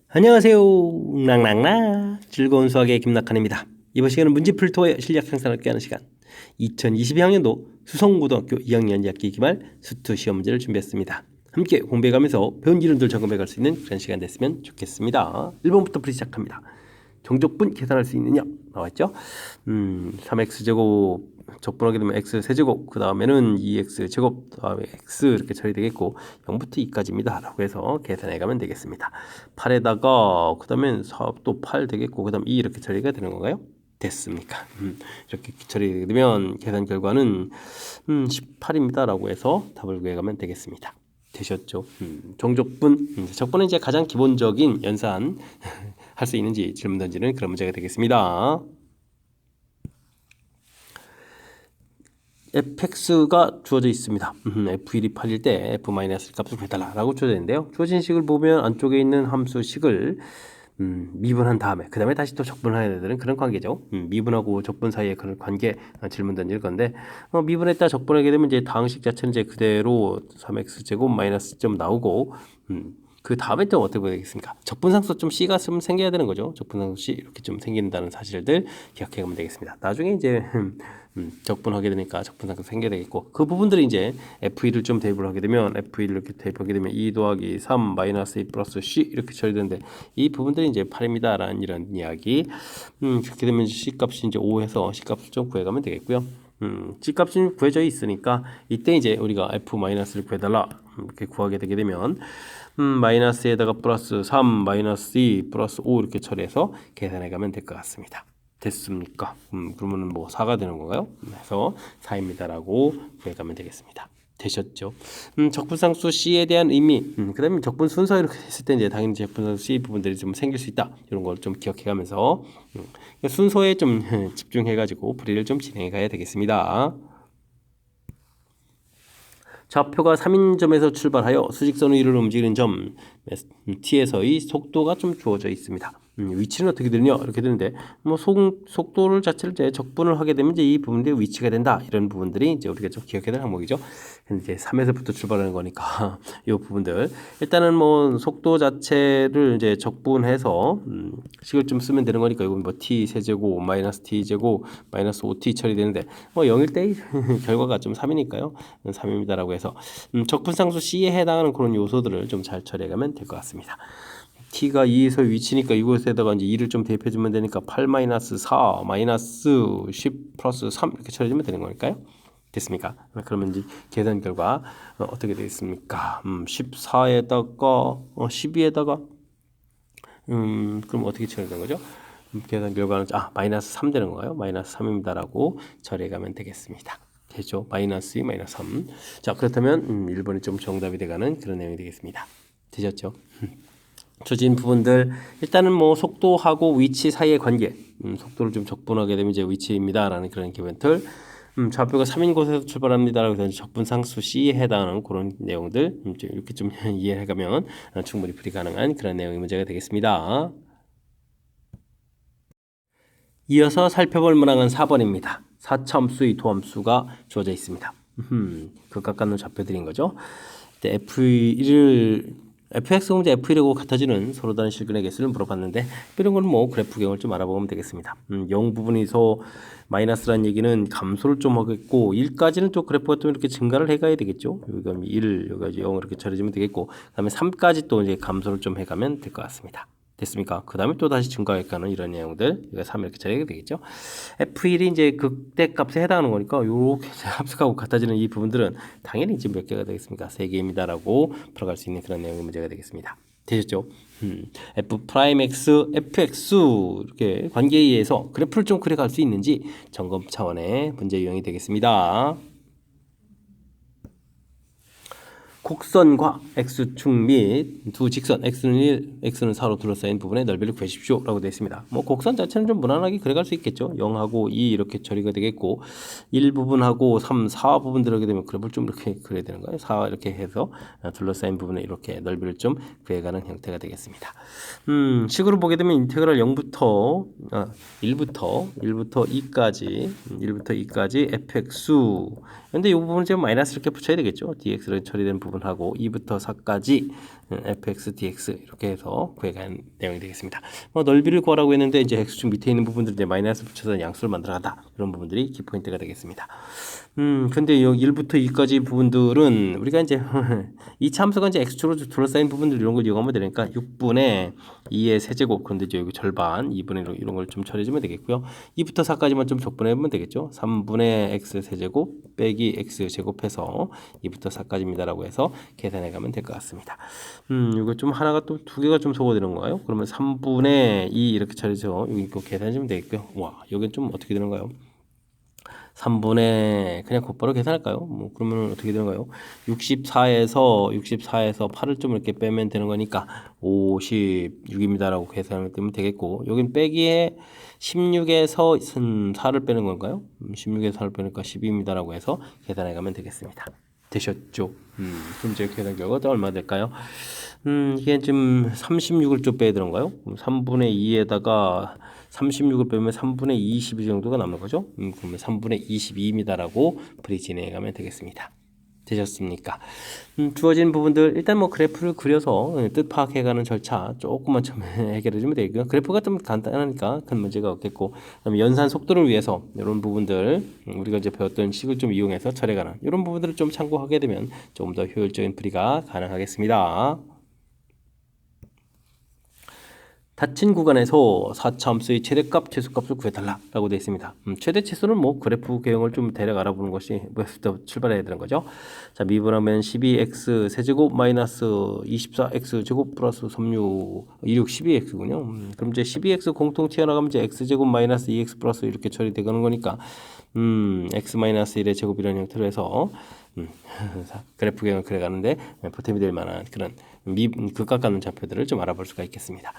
안녕하세요. 낭낭낭 즐거운 수학의 김낙한입니다. 이번 시간은 문제풀이의 실력 향상을 꾀하는 시간 2022학년도 수성고등학교 2학년 2학기 기말 수투 시험 문제를 준비했습니다. 함께 공부해가면서 배운 이름들 점검해갈 수 있는 그런 시간 됐으면 좋겠습니다. 1번부터 풀이 시작합니다. 정적분 계산할 수 있느냐 나왔죠. 3x제곱 적분하게 되면 x 세제곱 그 다음에는 2x제곱 그 다음에 x 이렇게 처리되겠고 0부터 2까지입니다 라고 해서 계산해 가면 되겠습니다. 8에다가 그 다음엔 4, 또 8 되겠고 그 다음 2 이렇게 처리가 되는 건가요? 됐습니까? 이렇게 처리되게 되면 계산 결과는 18입니다 라고 해서 답을 구해가면 되겠습니다. 되셨죠? 정적분 적분은 이제 가장 기본적인 연산 할 수 있는지 질문 던지는 그런 문제가 되겠습니다. fx가 주어져 있습니다. f1이 8일 때 f-1 값을 구해달라고 주어져 있는데요. 주어진 식을 보면 안쪽에 있는 함수식을 미분한 다음에 그 다음에 다시 또 적분해야 되는 그런 관계죠. 미분하고 적분 사이의 그런 관계 질문 던질 건데 미분했다 적분하게 되면 이제 다항식 자체는 이제 그대로 3x제곱 마이너스 점 나오고 그 다음에 또 어떻게 보야 되겠습니까? 적분상수 좀 C가 좀 생겨야 되는 거죠. 적분상수 C 이렇게 좀 생긴다는 사실들 기억해 가면 되겠습니다. 나중에 이제 적분하게 되니까 적분상수 생겨야 되겠고 그 부분들이 이제 F1을 좀 대입을 하게 되면 F1을 이렇게 대입하게 되면 2 더하기 3 마이너스 2 플러스 C 이렇게 처리되는데 이 부분들이 이제 8입니다 라는 이런 이야기 그렇게 되면 C 값이 이제 5해서 C 값을 좀 구해가면 되겠고요. C 값이 구해져 있으니까 이때 이제 우리가 F-를 구해달라 이렇게 구하게 되게 되면 마이너스에다가 플러스 3 마이너스 2 플러스 5 이렇게 처리해서 계산해 가면 될 것 같습니다. 됐습니까? 그러면 뭐 4가 되는 건가요? 그래서 4입니다 라고 구해가면 되겠습니다. 되셨죠? 적분상수 C에 대한 의미, 그 다음에 적분 순서 이렇게 했을 때 이제 당연히 적분상수 C 부분들이 좀 생길 수 있다. 이런 걸 좀 기억해 가면서 순서에 좀 집중해 가지고 풀이를 좀 진행해 가야 되겠습니다. 좌표가 3인점에서 출발하여 수직선 위를 움직이는 점 t에서의 속도가 좀 주어져 있습니다. 위치는 어떻게 되느냐 이렇게 되는데 뭐 속도를 자체를 이제 적분을 하게 되면 이제 이 부분들이 위치가 된다 이런 부분들이 이제 우리가 좀 기억해야 될 항목이죠. 이제 3에서부터 출발하는 거니까 이 부분들 일단은 뭐 속도 자체를 이제 적분해서 식을 좀 쓰면 되는 거니까 이건 뭐 t 세제곱 마이너스 t 제곱 마이너스 5t 처리되는데 뭐 0일 때 결과가 좀 3이니까요 3입니다라고 해서 적분상수 C에 해당하는 그런 요소들을 좀 잘 처리해가면 될 것 같습니다. t가 2에서 위치니까 이곳에다가 이제 2를 좀 대입해주면 되니까 8 마이너스 4 마이너스 10 플러스 3 이렇게 처리해주면 되는 거니까요. 됐습니까? 그러면 이제 계산 결과 어떻게 되겠습니까? 14에다가 12에다가 그럼 어떻게 처리되는 거죠? 계산 결과는 마이너스 3 되는 거예요. 마이너스 3입니다라고 처리해가면 되겠습니다. 되죠? 마이너스 2, 마이너스 3. 자, 그렇다면 1번이 좀 정답이 돼가는 그런 내용이 되겠습니다. 되셨죠? 주어진 부분들 일단은 뭐 속도하고 위치 사이의 관계 속도를 좀 적분하게 되면 이제 위치입니다라는 그런 기본들 좌표가 3인 곳에서 출발합니다라고 해서 적분상수 C에 해당하는 그런 내용들 이렇게 좀 이해해가면 충분히 풀이 가능한 그런 내용의 문제가 되겠습니다. 이어서 살펴볼 문항은 4번입니다. 4차함수의 도함수가 주어져 있습니다. 극각각는 좌표들인 거죠. fx 공제 f1하고 같아지는 서로 다른 실근의 개수를 물어봤는데 이런 건 뭐 그래프경을 좀 알아보면 되겠습니다. 0 부분에서 마이너스라는 얘기는 감소를 좀 하겠고 1까지는 또 그래프가 또 이렇게 증가를 해가야 되겠죠. 여기가 1, 여기가 0 이렇게 처리해주면 되겠고 그다음에 3까지 또 이제 감소를 좀 해가면 될 것 같습니다. 됐습니까? 그 다음에 또 다시 증가할까는 이런 내용들 여기가 3 이렇게 처리가 되겠죠. F1이 이제 극대값에 해당하는 거니까 요렇게 합숙하고 같아지는 이 부분들은 당연히 이제 몇 개가 되겠습니까? 3개입니다라고 풀어갈 수 있는 그런 내용의 문제가 되겠습니다. 되셨죠? F 프라임 X, FX 이렇게 관계에 의해서 그래프를 좀 그려갈 수 있는지 점검 차원의 문제 유형이 되겠습니다. 곡선과 x축 및 두 직선 x는 1, x는 4로 둘러싸인 부분의 넓이를 구하십시오 라고 되어 있습니다. 뭐 곡선 자체는 좀 무난하게 그려갈 수 있겠죠. 0하고 2 이렇게 처리가 되겠고 1 부분하고 3, 4 부분 들어가게 되면 그래프를 좀 이렇게 그려야 되는 거예요. 4 이렇게 해서 둘러싸인 부분에 이렇게 넓이를 좀 구해가는 형태가 되겠습니다. 식으로 보게 되면 인테그랄 0부터 1부터 2까지 fx 근데 이 부분은 지금 마이너스 이렇게 붙여야 되겠죠. dx로 처리된 부분 구분하고 2부터 4까지 fx, dx 이렇게 해서 구해간 내용이 되겠습니다. 넓이를 구하라고 했는데 이제 x축 밑에 있는 부분들 이제 마이너스 붙여서 양수를 만들어간다. 이런 부분들이 키포인트가 되겠습니다. 근데 여기 1부터 2까지 부분들은 우리가 이제 이 참수가 이제 x축으로 둘러싸인 부분들 이런 걸 이용하면 되니까 6분의 2의 세제곱, 그런데 이제 여기 절반 2분의 1 이런 걸 좀 처리해주면 되겠고요. 2부터 4까지만 좀 적분해보면 되겠죠. 3분의 x 세제곱 빼기 x 제곱해서 2부터 4까지입니다라고 해서 계산해가면 될 것 같습니다. 이거 좀 하나가 또 두 개가 좀 소거되는 건가요? 그러면 3분의 2 이렇게 처리해서 여기 이거 계산해주면 되겠고요. 와, 여긴 좀 어떻게 되는가요? 3분의 그냥 곧바로 계산할까요? 뭐 그러면 어떻게 되는가요? 64에서 8을 좀 이렇게 빼면 되는 거니까 56입니다라고 계산을 뜨면 되겠고, 여긴 빼기에 16에서 4를 빼는 건가요? 16에서 4를 빼니까 12입니다라고 해서 계산해 가면 되겠습니다. 되셨죠? 그럼 제 계산 결과가 얼마 될까요? 이게 지금 36을 좀 빼야 되는가요? 3분의 2에다가 36을 빼면 3분의 22 정도가 남는 거죠. 그러면 3분의 22입니다라고 풀이 진행해 가면 되겠습니다. 되셨습니까? 주어진 부분들 일단 뭐 그래프를 그려서 뜻 파악해가는 절차 조금만 좀 해결해 주면 되고요. 그래프가 좀 간단하니까 큰 문제가 없겠고, 그다음에 연산 속도를 위해서 이런 부분들 우리가 이제 배웠던 식을 좀 이용해서 처리하는 이런 부분들을 좀 참고하게 되면 조금 더 효율적인 풀이가 가능하겠습니다. 닫힌 구간에서 4차함수의 최대값, 최소값을 구해달라라고 되어 있습니다. 최대 최소는 뭐 그래프 개형을 좀 대략 알아보는 것이 뭐부터 출발해야 되는 거죠. 자, 미분하면 12x 세제곱 마이너스 24x 제곱 플러스 36, 26, 12x군요. 그럼 이제 12x 공통 튀어나가면 이제 x제곱 마이너스 2x 플러스 이렇게 처리되는 거니까 x 마이너스 1의 제곱이라는 형태로 해서 그래프 개형을 그려가는데 보탬이 될 만한 그런 극각가는 좌표들을 좀 알아볼 수가 있겠습니다.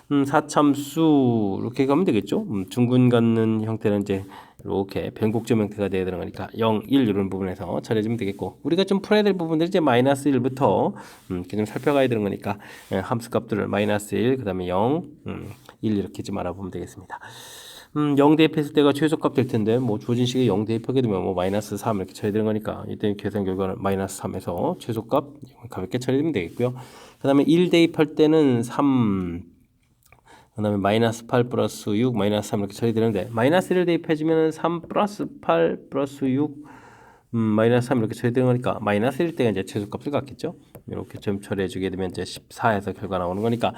4참수 이렇게 가면 되겠죠. 둥근 갖는 형태는 이제 이렇게 변곡점 형태가 되어야 되는 거니까 0, 1 이런 부분에서 처리해주면 되겠고, 우리가 좀 풀어야 될 부분들이 이제 마이너스 1부터 이렇게 좀 살펴가야 되는 거니까 함수 값들을 마이너스 1, 그 다음에 0, 1 이렇게 좀 알아보면 되겠습니다. 0 대입했을 때가 최소값 될 텐데 뭐 주어진 식에 0 대입하게 되면 뭐 마이너스 3 이렇게 쳐야 되는 거니까 이때 계산 결과는 마이너스 3에서 최소값 가볍게 처리되면 되겠고요. 그 다음에 1 대입할 때는 3, 그 다음에 마이너스 8 플러스 6 마이너스 3 이렇게 처리되는데, 마이너스 1을 대입해주면 3 플러스 8 플러스 6 마이너스 3 이렇게 처리되는 거니까 마이너스 1 때가 이제 최소값을 갖겠죠. 이렇게 좀 처리해주게 되면 이제 14에서 결과 나오는 거니까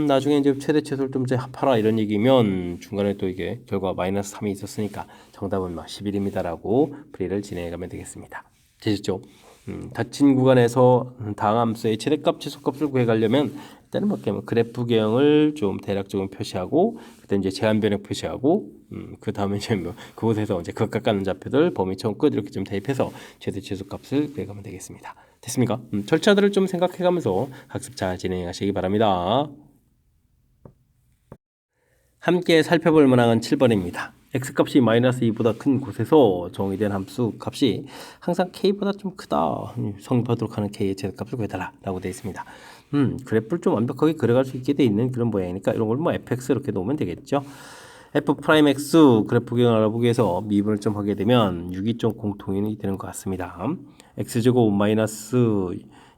나중에 이제 최대 최소를 좀 이제 합하라 이런 얘기면 중간에 또 이게 결과 마이너스 3이 있었으니까 정답은 11입니다라고 풀이를 진행해가면 되겠습니다. 되셨죠? 닫힌 구간에서 다항함수의 최대값, 최소값을 구해가려면 일단은 뭐 그래프 개형을 좀 대략적으로 표시하고, 그때 이제 제한 변형 표시하고, 그 다음에 이제 뭐 그곳에서 이제 극각가는 좌표들 범위 처음 끝 이렇게 좀 대입해서 최대 최소값을 구해가면 되겠습니다. 됐습니까? 절차들을 좀 생각해가면서 학습 잘 진행하시기 바랍니다. 함께 살펴볼 문항은 7번입니다. x값이 마이너스 2보다 큰 곳에서 정의된 함수 값이 항상 k보다 좀 크다. 성립하도록 하는 k의 최대값을 구해달라 라고 되어 있습니다. 그래프를 좀 완벽하게 그려갈 수 있게 되어 있는 그런 모양이니까 이런 걸 뭐 fx 이렇게 놓으면 되겠죠. f'x 그래프 개형을 알아보기 위해서 미분을 좀 하게 되면 6이 좀 공통이 되는 것 같습니다. x제곱 마이너스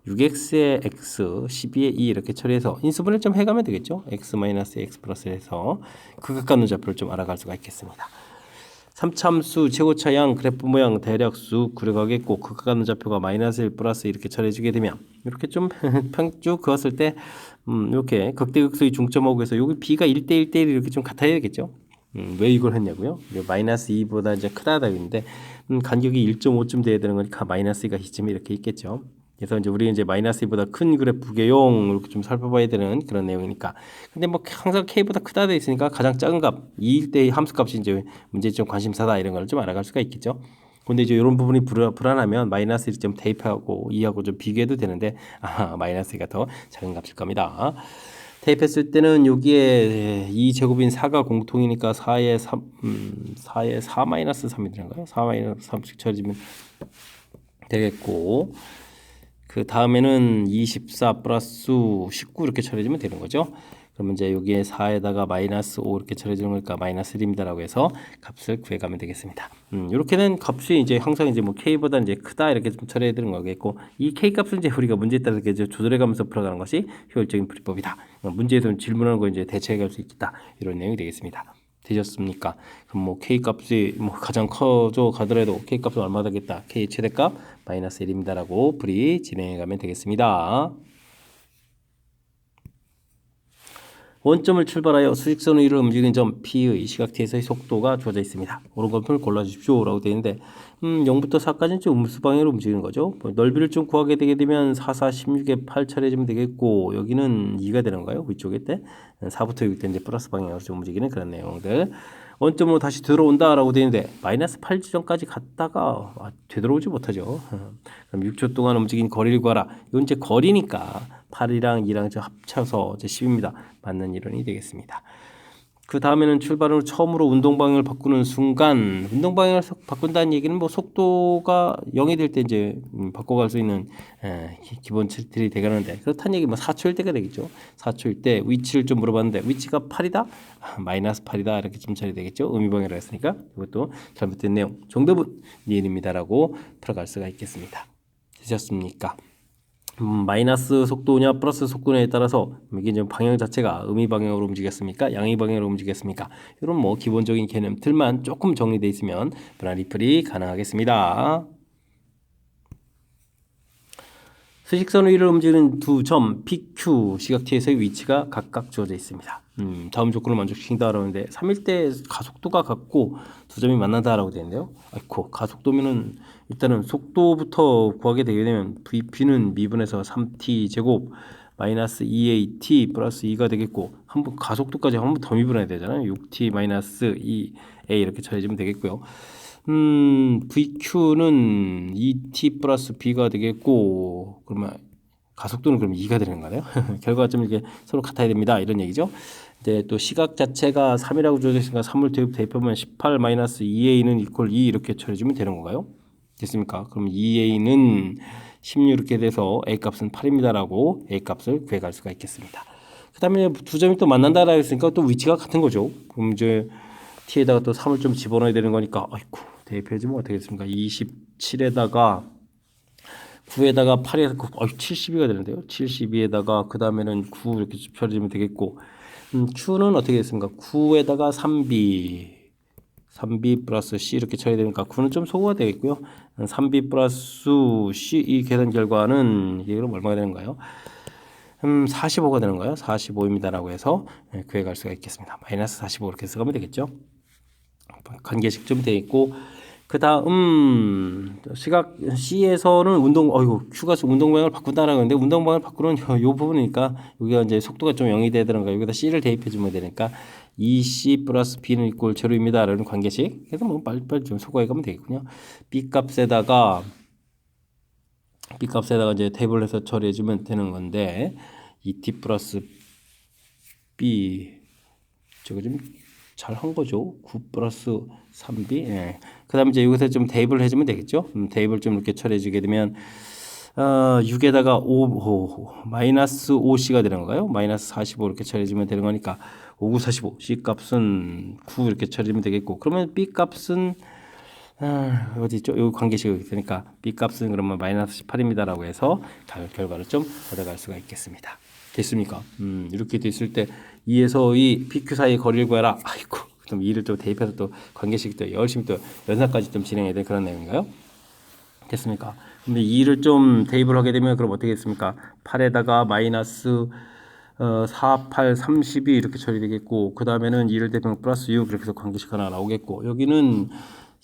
6x의 x, 12의 2 이렇게 처리해서 인수분해 좀 해가면 되겠죠. x 마이너스 x 플러스를 해서 극각가는 좌표를 좀 알아갈 수가 있겠습니다. 3참수 최고차량 그래프 모양 대략수 그려가겠고, 극각가는 좌표가 마이너스 1 플러스 이렇게 처리해주게 되면 이렇게 좀 평쭉 그었을 때 이렇게 극대극소의 중점하고 해서 여기 b가 1대 1대 1 이렇게 좀 같아야 되겠죠. 왜 이걸 했냐고요? 마이너스 2보다 이제 크다다 했는데 간격이 1.5쯤 돼야 되는 거니까 마이너스 2가 시점이 이렇게 있겠죠. 그래서 이제 우리 이제 마이너스 2보다 큰 그래프 개형 이렇게 좀 살펴봐야 되는 그런 내용이니까. 근데 뭐 항상 k보다 크다 돼 있으니까 가장 작은 값 2일 때 함수 값이 이제 문제점 관심사다 이런 걸 좀 알아갈 수가 있겠죠. 근데 이제 이런 부분이 불안하면 마이너스 1점 대입하고 2하고 좀 비교해도 되는데 마이너스 2가 더 작은 값일 겁니다. 대입했을 때는 여기에 2제곱인 4가 공통이니까 4에 4 마이너스 3이 되는가요? 4 마이너스 3씩 쳐지면 되겠고, 그 다음에는 24 플러스 19 이렇게 처리해주면 되는 거죠. 그러면 이제 여기에 4에다가 마이너스 5 이렇게 처리해주는 거니까 마이너스 1입니다라고 해서 값을 구해가면 되겠습니다. 이렇게 된 값이 이제 항상 이제 뭐 k보다 이제 크다 이렇게 좀 처리해 드는 거겠고, 이 k 값을 이제 우리가 문제에 따라서 이제 조절해가면서 풀어가는 것이 효율적인 풀이법이다. 문제에서 질문하는 거 이제 대체해갈 수 있다, 이런 내용이 되겠습니다. 되셨습니까? 그럼 뭐 k 값이 뭐 가장 커져 가더라도 k 값은 얼마 되겠다? k 최대값 마이너스 1입니다라고 풀이 진행해가면 되겠습니다. 원점을 출발하여 수직선 위를 움직이는 점 P의 시각 T에서의 속도가 주어져 있습니다. 옳은 것을 골라주십시오 라고 되어 있는데 0부터 4까지는 좀 음수 방향으로 움직이는 거죠. 넓이를 좀 구하게 되게 되면 4, 4, 16에 8 처리해주면 되겠고, 여기는 2가 되는 거예요. 위쪽에 때 4부터 6 때 이제 플러스 방향으로 좀 움직이는 그런 내용들. 원점으로 다시 들어온다 라고 되어 있는데 마이너스 8 지점까지 갔다가 되돌아오지 못하죠. 그럼 6초 동안 움직인 거리를 구하라. 이건 이제 거리니까 8이랑 2랑 합쳐서 이제 10입니다. 맞는 이론이 되겠습니다. 그 다음에는 출발으로 처음으로 운동 방향을 바꾸는 순간, 운동 방향을 바꾼다는 얘기는 뭐 속도가 0이 될 때 이제 바꿔갈 수 있는 기본 틀이 되가는데, 그렇다는 얘기 뭐 4초일 때가 되겠죠. 4초일 때 위치를 좀 물어봤는데 위치가 8이다? 마이너스 8이다 이렇게 좀 처리되겠죠. 의미 방향이라고 했으니까. 이것도 잘못된 내용. 정답은 니은입니다라고 풀어갈 수가 있겠습니다. 되셨습니까? 마이너스 속도냐 플러스 속도냐에 따라서 이게 이제 방향 자체가 음이 방향으로 움직였습니까? 양의 방향으로 움직였습니까? 이런 뭐 기본적인 개념들만 조금 정리되어 있으면 분할 풀이 가능하겠습니다. 수직선 위를 움직이는 두 점 PQ 시각 T에서의 위치가 각각 주어져 있습니다. 다음 조건을 만족시킨다라고 하는데 3일 때 가속도가 같고 두 점이 만난다라고 되어 있는데요. 아이고, 가속도면은 일단은 속도부터 구하게 되게 되면 VP는 미분에서 3t 제곱 마이너스 2at 플러스 2가 되겠고, 한번 가속도까지 한 번 더 미분해야 되잖아요. 6t 마이너스 2a 이렇게 처리해주면 되겠고요. VQ는 2t 플러스 b가 되겠고, 그러면 가속도는 그럼 2가 되는 거네요. 결과가 좀 이렇게 서로 같아야 됩니다. 이런 얘기죠. 이제 또 시각 자체가 3이라고 주어져 있으니까 3을 대입하면 18 마이너스 2a는 이퀄 2 이렇게 처리해주면 되는 건가요? 됐습니까? 그럼 2a는 16 이렇게 돼서 a 값은 8입니다라고 a 값을 구해갈 수가 있겠습니다. 그 다음에 두 점이 또 만난다라고 했으니까 또 위치가 같은 거죠. 그럼 이제 t에다가 또 3을 좀 집어넣어야 되는 거니까, 아이고, 대입해주면 어떻게 됐습니까? 27에다가 9에다가 8에서 9, 72가 되는데요. 72에다가 그 다음에는 9 이렇게 펴주면 되겠고, Q는 어떻게 됐습니까? 9에다가 3B 플러스 C 이렇게 쳐야 되니까 9는 좀 소거가 되겠고요. 3B 플러스 C 이 계산 결과는 이게 그럼 얼마가 되는가요? 45가 되는 거예요. 45입니다라고 해서 구해갈 수가 있겠습니다. 마이너스 45 이렇게 써가면 되겠죠. 관계식 좀 되어 있고, 그 다음 시각 C에서는 Q가 운동 방향을 바꾼다라고 하는데, 운동 방향을 바꾸는 요 부분이니까 여기가 이제 속도가 좀 0이 되더라고요. 여기다 C를 대입해 주면 되니까 2C 플러스 B는 이꼴 제로입니다 라는 관계식. 그래서 뭐 빨리빨리 좀 소거해 가면 되겠군요. B 값에다가 이제 테이블 해서 처리해 주면 되는 건데, 2t 플러스 b 저거 좀 잘 한 거죠. 9 플러스 3b. 예. 그 다음에 이제 여기서 좀 대입을 해주면 되겠죠. 대입을 좀 이렇게 처리해 주게 되면 6에다가 5 마이너스 5c가 되는 건가요? 마이너스 45 이렇게 처리해 주면 되는 거니까 5, 9, 45 c 값은 9 이렇게 처리하면 되겠고, 그러면 b 값은 어디 있죠? 이 관계식이 있으니까 b 값은 그러면 마이너스 18입니다라고 해서 결과를 좀 얻어갈 수가 있겠습니다. 됐습니까? 이렇게 됐을 때 2에서 이 PQ 사이의 거리를 구해라. 아이고, 그럼 2를 또 대입해서 또 관계식 또 열심히 또 연산까지 좀 진행해야 될 그런 내용인가요? 됐습니까? 근데 2를 좀 대입을 하게 되면 그럼 어떻게 됐습니까? 8에다가 마이너스 4, 8, 32 이렇게 처리되겠고, 그 다음에는 2를 대입하면 플러스 6 이렇게 해서 관계식 하나 나오겠고, 여기는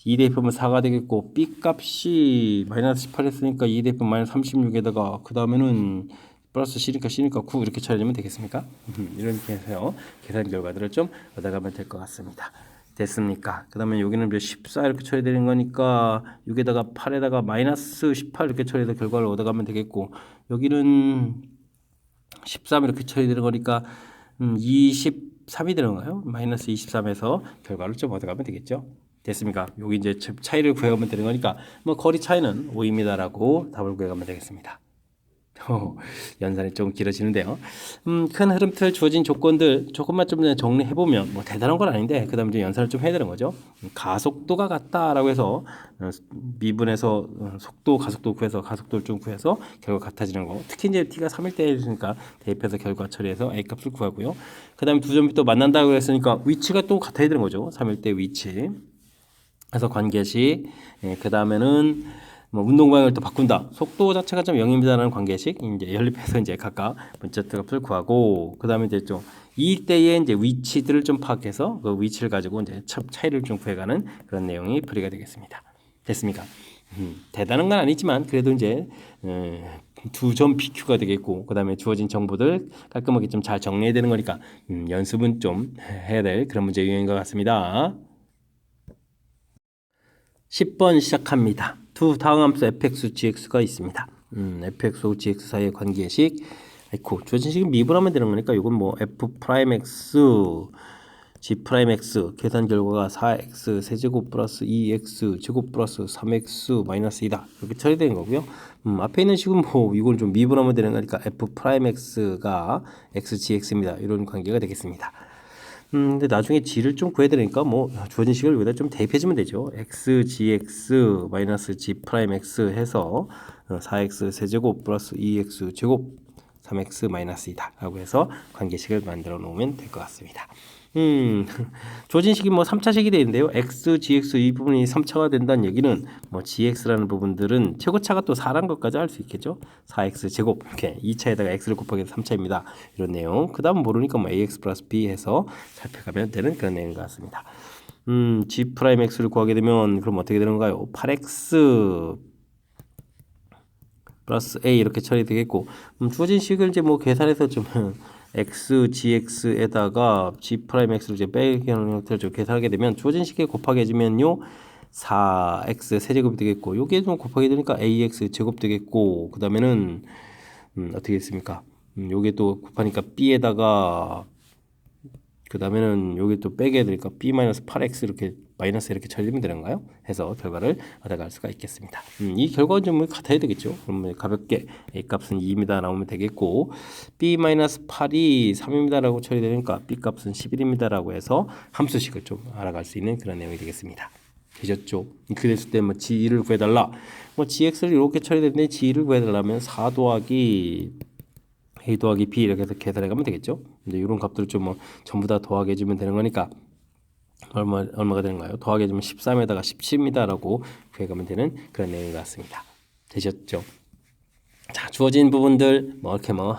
2 대입하면 4가 되겠고, B 값이 마이너스 18 했으니까 2 대입하면 마이너스 36에다가 그 다음에는 플러스 C니까 9 이렇게 처리하면 되겠습니까? 이렇게 해서 계산 결과들을 좀 얻어가면 될 것 같습니다. 됐습니까? 그 다음에 여기는 14 이렇게 처리되는 거니까 6에다가 8에다가 마이너스 18 이렇게 처리해서 결과를 얻어가면 되겠고, 여기는 13 이렇게 처리되는 거니까 23이 되는 거예요. 마이너스 23에서 결과를 좀 얻어가면 되겠죠. 됐습니까? 여기 이제 차이를 구해가면 되는 거니까 뭐 거리 차이는 5입니다라고 답을 구해가면 되겠습니다. 연산이 좀 길어지는데요. 큰 흐름틀 주어진 조건들 조금만 좀 정리해 보면 뭐 대단한 건 아닌데 그다음에 이제 연산을 좀 해야 되는 거죠. 가속도가 같다라고 해서 미분해서 속도 가속도 구해서 가속도를 좀 구해서 결과 같아지는 거. 특히 이제 t가 3일 때니까 대입해서 결과 처리해서 a 값을 구하고요. 그다음에 두 점이 또 만난다고 했으니까 위치가 또 같아야 되는 거죠. 3일 때 위치. 그래서 관계식. 그 다음에는 뭐 운동 방향을 또 바꾼다. 속도 자체가 좀 0입니다라는 관계식 이제 연립해서 이제 각각 문자 값을 구하고 그 다음에 이제 좀 이때의 이제 위치들을 좀 파악해서 그 위치를 가지고 이제 차이를 좀 구해가는 그런 내용이 풀이가 되겠습니다. 됐습니까? 대단한 건 아니지만 그래도 이제 두 점 PQ가 되겠고 그 다음에 주어진 정보들 깔끔하게 좀 잘 정리해야 되는 거니까 연습은 좀 해야 될 그런 문제 유형인 것 같습니다. 10번 시작합니다. 두 다음 함수 fx, gx가 있습니다. fx와 gx 사이의 관계식. 아이고, 주어진 식은 미분하면 되는 거니까 이건 뭐 f'x, g'x 계산 결과가 4x 세제곱 플러스 2x 제곱 플러스 3x 마이너스 2다. 이렇게 처리되는 거고요. 앞에 있는 식은 뭐 이건 좀 미분하면 되는 거니까 f'x가 x, gx입니다. 이런 관계가 되겠습니다. 근데 나중에 g를 좀 구해야 되니까 뭐 주어진 식을 여기다 좀 대입해주면 되죠. x, gx, 마이너스 g 프라임 x 해서 4x 세제곱 플러스 2x 제곱 3x 마이너스 2다 라고 해서 관계식을 만들어 놓으면 될 것 같습니다. 주어진 식이 뭐 3차식이 되는데요. x, gx 이 부분이 3차가 된다는 얘기는 뭐 gx라는 부분들은 최고차가 또 4라는 것까지 알 수 있겠죠. 4x 제곱 이렇게 2차에다가 x를 곱하기 해서 3차입니다. 이런 내용. 그 다음 모르니까 뭐 ax 플러스 b 해서 살펴가면 되는 그런 내용인 것 같습니다. g 프라임 x를 구하게 되면 그럼 어떻게 되는가요? 8x 플러스 a 이렇게 처리되겠고 주어진 식을 이제 뭐 계산해서 좀 x, gx에다가 g 프라임 x를 이제 빼기하는 형태로 좀 계산하게 되면 주어진 식에 곱하기 해주면요 4x 세제곱이 되겠고 여기에 좀 곱하기 되니까 ax 제곱 되겠고 그 다음에는 어떻게 했습니까? 여기에 또 곱하니까 b에다가 그 다음에는 여기 또 빼게 되니까 b-8x 이렇게 마이너스 이렇게 처리되면 되는가요? 해서 결과를 얻어갈 수가 있겠습니다. 이 결과는 좀 같아야 되겠죠. 그러면 가볍게 a 값은 2입니다 나오면 되겠고 b-8이 3입니다라고 처리되니까 b 값은 11입니다라고 해서 함수식을 좀 알아갈 수 있는 그런 내용이 되겠습니다. 되셨죠? 이렇게 됐을 때 뭐 g2를 구해달라. 뭐 gx를 이렇게 처리되는데 g2를 구해달라면 4 더하기 a 더하기 b 이렇게 해서 계산해 가면 되겠죠. 근데 이런 값들을 좀 뭐 전부 다 더하게 해주면 되는 거니까 얼마가 되는가요? 더하게 해주면 13에다가 17입니다라고 구해가면 되는 그런 내용인 것 같습니다. 되셨죠? 자, 주어진 부분들 뭐 이렇게 뭐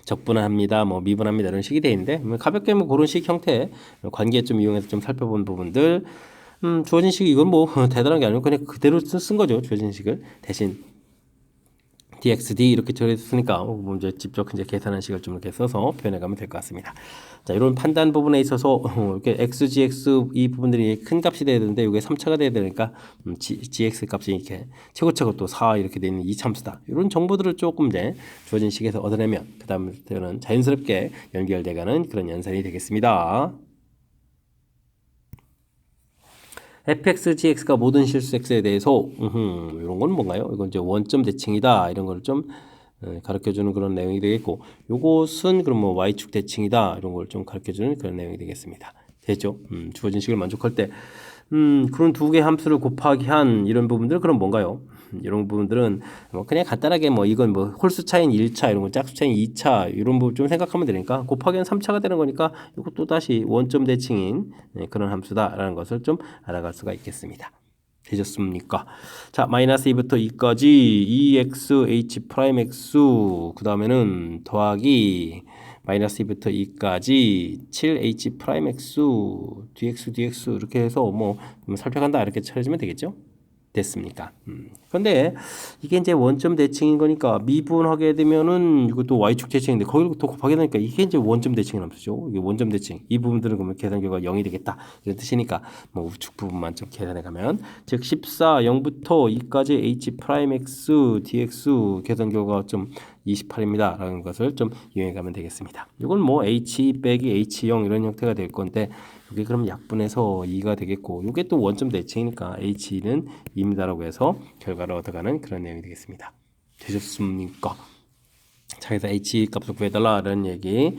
적분합니다, 뭐 미분합니다 이런 식이 되어 있는데 가볍게 뭐 그런 식 형태 관계 좀 이용해서 좀 살펴본 부분들 주어진 식 이건 뭐 대단한 게 아니고 그냥 그대로 쓴 거죠. 주어진 식을 대신 dxd 이렇게 처리했으니까 이제 직접 이제 계산한 식을 좀 이렇게 써서 표현해 가면 될 것 같습니다. 자, 이런 판단 부분에 있어서 이렇게 x, gx 이 부분들이 큰 값이 돼야 되는데 이게 3차가 돼야 되니까 gx 값이 이렇게 최고차가 또 4 이렇게 되는 이 참수다. 이런 정보들을 조금 이제 주어진 식에서 얻어내면 그 다음부터는 자연스럽게 연결돼가는 그런 연산이 되겠습니다. fx, gx가 모든 실수 x에 대해서 이런 건 뭔가요? 이건 이제 원점 대칭이다. 이런 걸 좀 가르쳐주는 그런 내용이 되겠고 요것은 그럼 뭐 y축 대칭이다. 이런 걸 좀 가르쳐주는 그런 내용이 되겠습니다. 되죠? 주어진 식을 만족할 때 그런 두 개의 함수를 곱하기 한 이런 부분들 그럼 뭔가요? 이런 부분들은 뭐 그냥 간단하게 뭐 이건 뭐 홀수 차인 1차 이런 거 짝수 차인 2차 이런 부분 좀 생각하면 되니까 곱하기는 3차가 되는 거니까 이것도 다시 원점 대칭인 그런 함수다라는 것을 좀 알아갈 수가 있겠습니다. 되셨습니까? 자, 마이너스 2부터 2까지 2x h 프라임 x 그 다음에는 더하기 마이너스 2부터 2까지 7h 프라임 x dx 이렇게 해서 뭐 살펴간다 이렇게 쳐주면 되겠죠? 됐습니까? 근데 이게 이제 원점 대칭인 거니까 미분하게 되면은 이것도 y축 대칭인데 거기를 또 곱하게 되니까 이게 이제 원점 대칭인 함수죠. 이게 원점 대칭. 이 부분들은 그러면 계산 결과가 0이 되겠다. 이런 뜻이니까 뭐 우측 부분만 좀 계산해 가면 즉 14 0부터 2까지 h 프라임 x dx 계산 결과가 좀 28입니다. 라는 것을 좀 이용해 가면 되겠습니다. 이건 뭐 h 빼기 h0 이런 형태가 될 건데 이게 그럼 약분해서 2가 되겠고 이게 또 원점 대칭이니까 h는 2입니다라고 해서 결과를 얻어가는 그런 내용이 되겠습니다. 되셨습니까? 자, 그래서 h 값을 구해달라는 얘기.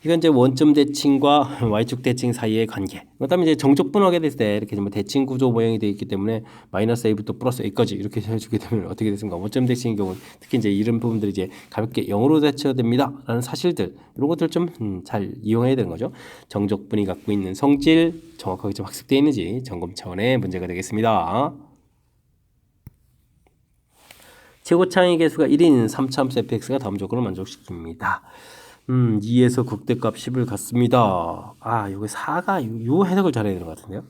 이건 이제 원점 대칭과 y축 대칭 사이의 관계. 그다음에 이제 정적분하게 됐을 때 이렇게 뭐 대칭 구조 모양이 되어 있기 때문에 마이너스 a부터 플러스 a까지 이렇게 해주게 되면 어떻게 됐습니까? 원점 대칭의 경우 특히 이제 이런 부분들이 이제 가볍게 0으로 대처됩니다라는 사실들 이런 것들 좀 잘 이용해야 되는 거죠. 정적분이 갖고 있는 성질 정확하게 좀 학습되어 있는지 점검 차원의 문제가 되겠습니다. 최고차의 개수가 1인 3차함수 fx가 다음 조건을 만족시킵니다. 2에서 극대값 10을 갖습니다. 아, 여기 4가 요 해석을 잘해야 되는 것 같은데요.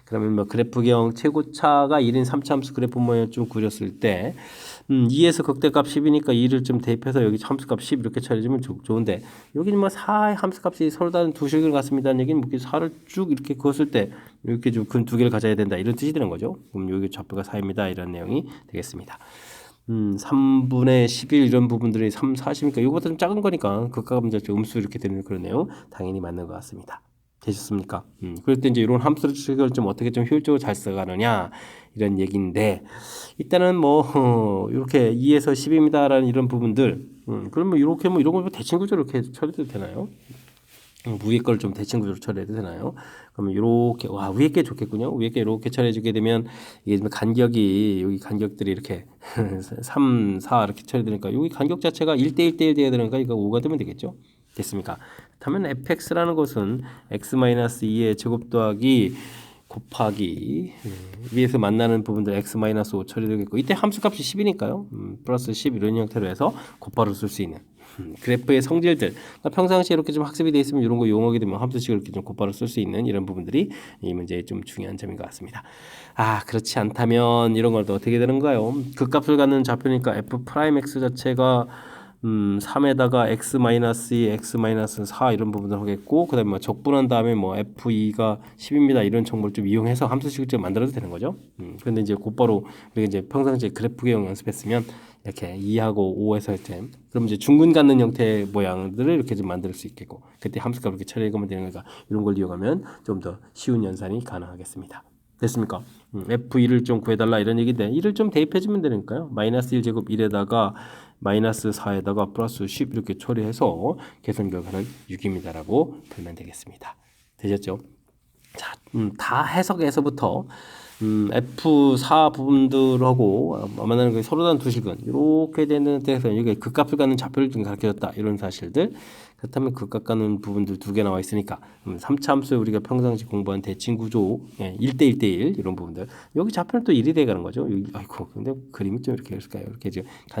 그러면 뭐 그래프경 최고차가 1인 3차함수 그래프 모양을 좀 그렸을 때 2에서 극대값 10이니까 2를 좀 대입해서 여기 함수값 10 이렇게 처리해주면 좋은데 여기는 뭐 4의 함수값이 서로 다른 두 식을 갖습니다는 얘기는 뭐 4를 쭉 이렇게 그었을 때 이렇게 좀 근 두 개를 가져야 된다 이런 뜻이 되는 거죠. 그럼 여기 좌표가 4입니다. 이런 내용이 되겠습니다. 3분의 11 이런 부분들이 3, 40이니까 이거보다 좀 작은 거니까 극과 감자 음수 이렇게 되는 그런 내용 당연히 맞는 것 같습니다. 되셨습니까? 그럴 때 이제 이런 함수를 좀 어떻게 좀 효율적으로 잘 써가느냐 이런 얘기인데 일단은 뭐 이렇게 2에서 10입니다라는 이런 부분들 그러면 이렇게 뭐 이런 거 대칭 구조로 이렇게 처리해도 되나요? 위에 걸 좀 대칭 구조로 처리해도 되나요? 그러면 이렇게 와 위에 게 좋겠군요. 위에 게 이렇게 처리해주게 되면 이게 간격이 여기 간격들이 이렇게 3, 4 이렇게 처리되니까 여기 간격 자체가 1대1 대1 돼야 되니까 이거 5가 되면 되겠죠? 됐습니까? 그러면 fx라는 것은 x-2의 제곱 더하기 곱하기 위에서 만나는 부분들 x-5 처리되겠고 이때 함수값이 10이니까요. 플러스 10 이런 형태로 해서 곱바로 쓸 수 있는 그래프의 성질들 그러니까 평상시에 이렇게 좀 학습이 되어 있으면 이런 거 이용하게 되면 함수식을 이렇게 좀 곧바로 쓸 수 있는 이런 부분들이 이 문제의 좀 중요한 점인 것 같습니다. 아 그렇지 않다면 이런 걸 또 어떻게 되는가요? 극값을 갖는 좌표니까 f'(x) 자체가 3에다가 x-2, x-4 이런 부분을 하겠고 그 다음에 뭐 적분한 다음에 뭐 f2가 10입니다 이런 정보를 좀 이용해서 함수식을 좀 만들어도 되는 거죠. 근데 이제 곧바로 우리가 이제 평상시에 그래프 개형 연습했으면 이렇게 2하고 5에서 할 때 그럼 이제 중근 갖는 형태의 모양들을 이렇게 좀 만들 수 있겠고 그때 함수값을 이렇게 처리하면 되는 거니까 이런 걸 이용하면 좀 더 쉬운 연산이 가능하겠습니다. 됐습니까? F2를 좀 구해달라 이런 얘기인데 1을 좀 대입해주면 되니까요. 마이너스 1제곱 1에다가 마이너스 4에다가 플러스 10 이렇게 처리해서 계산 결과는 6입니다라고 풀면 되겠습니다. 되셨죠? 자, 다 해석에서부터 F4 부분들하고 만나는 게 서로 다른 두 식은 이렇게 되는 데서 여기 극값을 갖는 좌표를 좀 가르쳐줬다 이런 사실들 그렇다면 극값 갖는 부분들 두 개 나와 있으니까 3차 함수에 우리가 평상시 공부한 대칭 구조 1대1대1 이런 부분들 여기 좌표는 또 1이 돼가는 거죠. 여기 아이고 근데 그림이 좀 이렇게 있을까요? 이렇게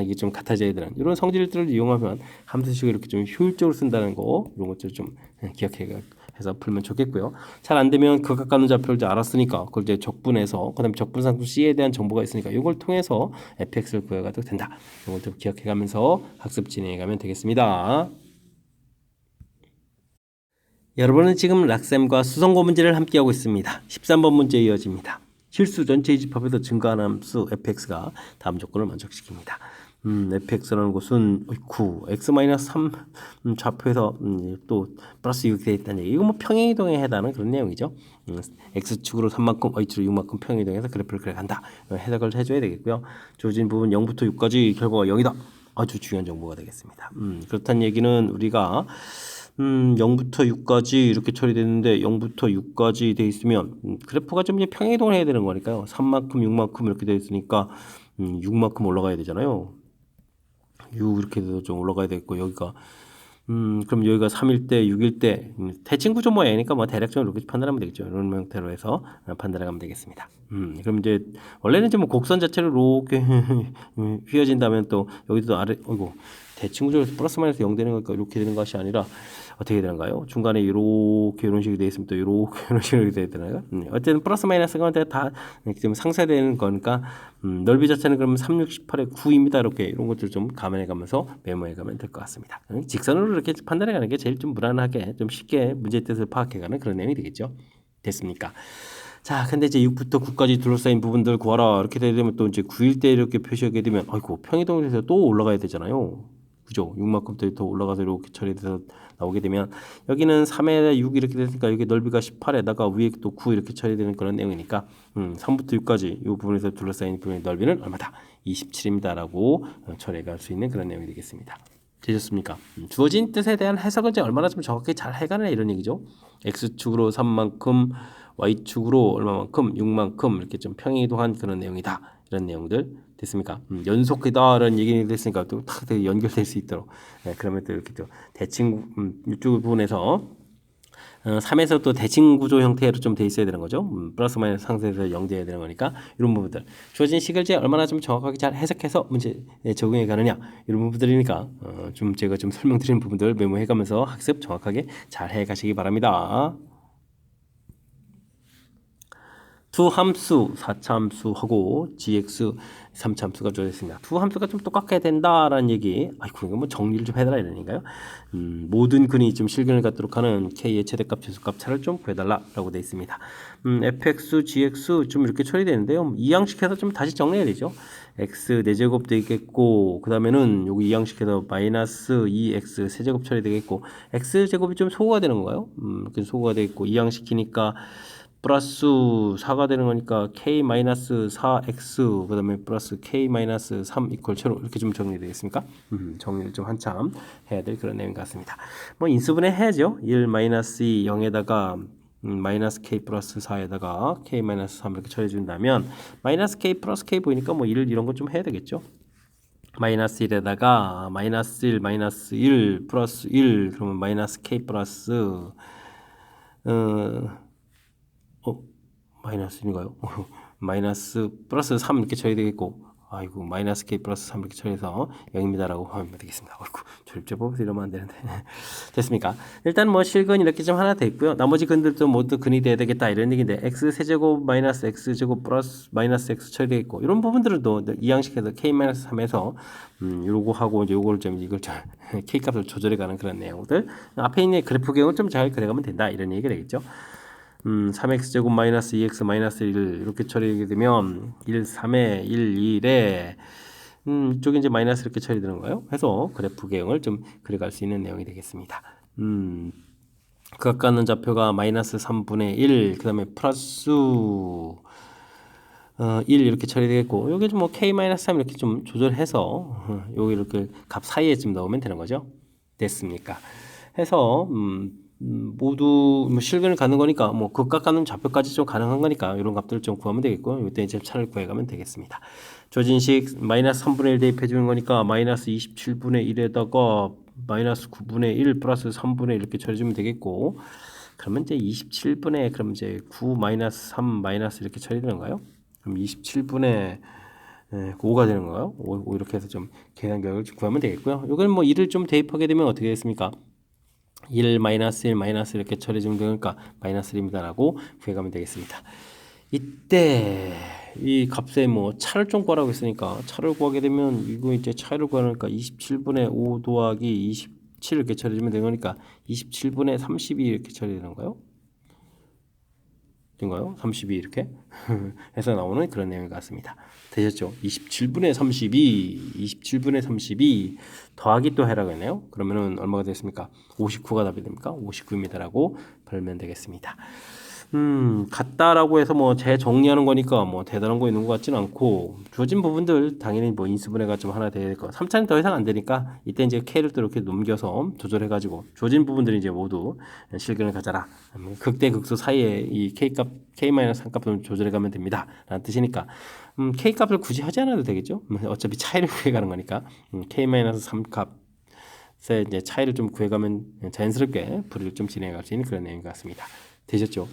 이게 좀 같아져야 되는 이런 성질들을 이용하면 함수식을 이렇게 좀 효율적으로 쓴다는 거 이런 것들 좀 기억해 해서 풀면 좋겠고요. 잘 안 되면 극값 갖는 좌표를 이제 알았으니까 그걸 이제 적분해서 그다음에 적분상수 C에 대한 정보가 있으니까 이걸 통해서 fx를 구해가도 된다. 이것도 기억해가면서 학습 진행해가면 되겠습니다. 여러분은 지금 락셈과 수성고 문제를 함께하고 있습니다. 13번 문제 이어집니다. 실수 전체의 집합에서 증가한 함수 fx가 다음 조건을 만족시킵니다. fx라는 것은 x-3 좌표에서 또 플러스 6이 되어 있다는 얘기. 이거 뭐 평행이동에 해당하는 그런 내용이죠. x축으로 3만큼, y축으로 6만큼 평행이동해서 그래프를 그려간다. 해석을 해줘야 되겠고요. 주어진 부분 0부터 6까지 결과가 0이다. 아주 중요한 정보가 되겠습니다. 그렇다는 얘기는 우리가 0부터 6까지 이렇게 처리되는데 0부터 6까지 돼 있으면 그래프가 좀 이제 평행이동을 해야 되는 거니까요. 3만큼, 6만큼 이렇게 돼 있으니까 6만큼 올라가야 되잖아요. 6 이렇게 돼서 좀 올라가야 되겠고 여기가 그럼 여기가 3일 때 6일 때 대칭 구조 모양이니까 뭐 대략적으로 이렇게 판단하면 되겠죠. 이런 형태로 해서 판단해 가면 되겠습니다. 그럼 이제 원래는 이제 뭐 곡선 자체를 이렇게 휘어진다면 또 여기도 아래 어이고 대칭 구조에서 플러스 마이너스 0 되는 거니까 이렇게 되는 것이 아니라 어떻게 되는가요? 중간에 이렇게 이런 식이 되어 있으면 또 이렇게 이런 식으로 되어야 되나요? 어쨌든 플러스 마이너스가 다 지금 상쇄되는 거니까 넓이 자체는 그러면 3, 6, 18에 9입니다. 이렇게 이런 것들 좀 감안해 가면서 메모해 가면 될 것 같습니다. 직선으로 이렇게 판단해 가는 게 제일 좀 무난하게 좀 쉽게 문제의 뜻을 파악해 가는 그런 내용이 되겠죠. 됐습니까? 자, 근데 이제 6부터 9까지 둘러싸인 부분들 구하라. 이렇게 되면 또 이제 9일 때 이렇게 표시하게 되면 아이고 평이동에서 또 올라가야 되잖아요. 그죠? 6만큼대 더 올라가서 이렇게 처리돼서 나오게 되면 여기는 3에 6 이렇게 됐으니까 여기 넓이가 18에다가 위에 또 9 이렇게 처리되는 그런 내용이니까 3부터 6까지 이 부분에서 둘러싸인 부분의 넓이는 얼마다? 27입니다라고 처리해 갈 수 있는 그런 내용이 되겠습니다. 되셨습니까? 주어진 뜻에 대한 해석은 이제 얼마나 좀 정확하게 잘 해가느냐 이런 얘기죠. x축으로 3만큼, y축으로 얼마만큼, 6만큼 이렇게 좀 평행이동한 그런 내용이다. 이런 내용들 됐습니까? 연속이다라는 얘기 됐으니까 또 탁 연결될 수 있도록 그러면 또 이렇게 또 대칭 이쪽 부분에서 3에서 또 대칭 구조 형태로 좀 돼 있어야 되는 거죠. 플러스 마이너스 상세에서 0돼야 되는 거니까 이런 부분들 주어진 식을 이제 얼마나 좀 정확하게 잘 해석해서 문제에 적용해 가느냐 이런 부분들이니까 좀 제가 좀 설명드리는 부분들 메모해 가면서 학습 정확하게 잘 해 가시기 바랍니다. 두 함수 4차 함수하고 gx 3차 함수가 주어졌습니다. 두 함수가 좀 똑같게 된다라는 얘기. 아이고 이거 뭐 정리를 좀 해달라 이런 얘기인가요? 모든 근이 좀 실근을 갖도록 하는 k의 최대값 최소값 차를 좀 구해달라라고 되어 있습니다. fx, gx 좀 이렇게 처리되는데요. 이항식해서 좀 다시 정리해야 되죠. x 4제곱 되겠고 그 다음에는 여기 이항식해서 마이너스 2x 세제곱 처리되겠고 x 제곱이 좀 소거가 되는 건가요? 소거가 되겠고 이항시키니까 플러스 4가 되는 거니까 k-4x 그 다음에 플러스 k-3 이퀄 0 이렇게 좀 정리되겠습니까? 정리를 좀 한참 해야 될 그런 내용 같습니다. 뭐 인수분해 해야죠. 1 마이너스 2 0에다가 마이너스 k 플러스 4에다가 k 마이너스 3 이렇게 처리해 준다면 마이너스 k 플러스 k 보이니까 뭐 1 이런 거 좀 해야 되겠죠. 마이너스 1에다가 마이너스 1 마이너스 1 플러스 1 그러면 마이너스 k 플러스 마이너스인가요? 마이너스 플러스 3 이렇게 처리 되겠고 아이고 마이너스 k 플러스 3 이렇게 처리해서 0입니다라고 하면 되겠습니다. 아이고 절제법에서 이러면 안 되는데 됐습니까? 일단 뭐 실근 이렇게 좀 하나 돼 있고요. 나머지 근들도 모두 근이 돼야 되겠다 이런 얘기인데 x 세제곱 마이너스 x 제곱 플러스 마이너스 x 처리되어 있고 이런 부분들도 이항식해서 k 마이너스 3에서 요거 하고 이제 요거를 좀 이걸 좀 k 값을 조절해가는 그런 내용들 앞에 있는 그래프 개형을 좀 잘 그려가면 된다 이런 얘기가 되겠죠. 3x제곱 마이너스 2x 마이너스 1 이렇게 처리하게 되면 1, 3에 1, 2에 이쪽에 이제 마이너스 이렇게 처리되는 거예요. 해서 그래프 개형을 좀 그려갈 수 있는 내용이 되겠습니다. 각각는 좌표가 마이너스 3분의 1, 그 다음에 플러스 1 이렇게 처리되겠고 여기 좀 뭐 k-3 이렇게 좀 조절해서 여기 이렇게 값 사이에 좀 넣으면 되는 거죠. 됐습니까? 해서 모두 뭐 실근을 가는 거니까 뭐 극각 가는 좌표까지 좀 가능한 거니까 이런 값들을 좀 구하면 되겠고 이때 이제 차를 구해가면 되겠습니다. 조진식 마이너스 3분의 1 대입해 주는 거니까 마이너스 27분의 1에다가 마이너스 9분의 1 플러스 3분의 1 이렇게 처리해 주면 되겠고 그러면 이제 27분의 그럼 이제 9 마이너스 3 마이너스 이렇게 처리되는가요? 그럼 27분의 5가 되는 건가요? 5 이렇게 해서 좀 계산격을 구하면 되겠고요. 이건 뭐 1을 좀 대입하게 되면 어떻게 됐습니까? 1 마이너스 1 마이너스 이렇게 처리 좀 되니까 마이너스 1입니다라고 구해가면 되겠습니다. 이때 이 값에 뭐 차를 좀 구하라고 했으니까 차를 구하게 되면 이거 이제 차를 구하니까 27분의 5 더하기 27 이렇게 처리해주면 되는 거니까 27분의 32 이렇게 처리되는 거예요. 인가요? 32 이렇게 해서 나오는 그런 내용 같습니다. 되셨죠? 27분의 32, 27분의 32 더하기 또 해라고 했네요. 그러면은 얼마가 됐습니까? 59가 답이 됩니까? 59입니다라고 벌면 되겠습니다. 같다라고 해서 뭐 재정리하는 거니까 뭐 대단한 거 있는 것 같지는 않고 주어진 부분들 당연히 뭐 인수분해가 좀 하나 돼야 될 거. 3차는 더 이상 안 되니까 이때 이제 K를 또 이렇게 넘겨서 조절해 가지고 주어진 부분들이 이제 모두 실근을 가져라. 극대극소 사이에 이 K값 K-3 값을 조절해 가면 됩니다. 라는 뜻이니까 K 값을 굳이 하지 않아도 되겠죠. 어차피 차이를 구해 가는 거니까 K-3 값의 이제 차이를 좀 구해 가면 자연스럽게 풀이를 좀 진행해 갈 수 있는 그런 내용 같습니다. 되셨죠?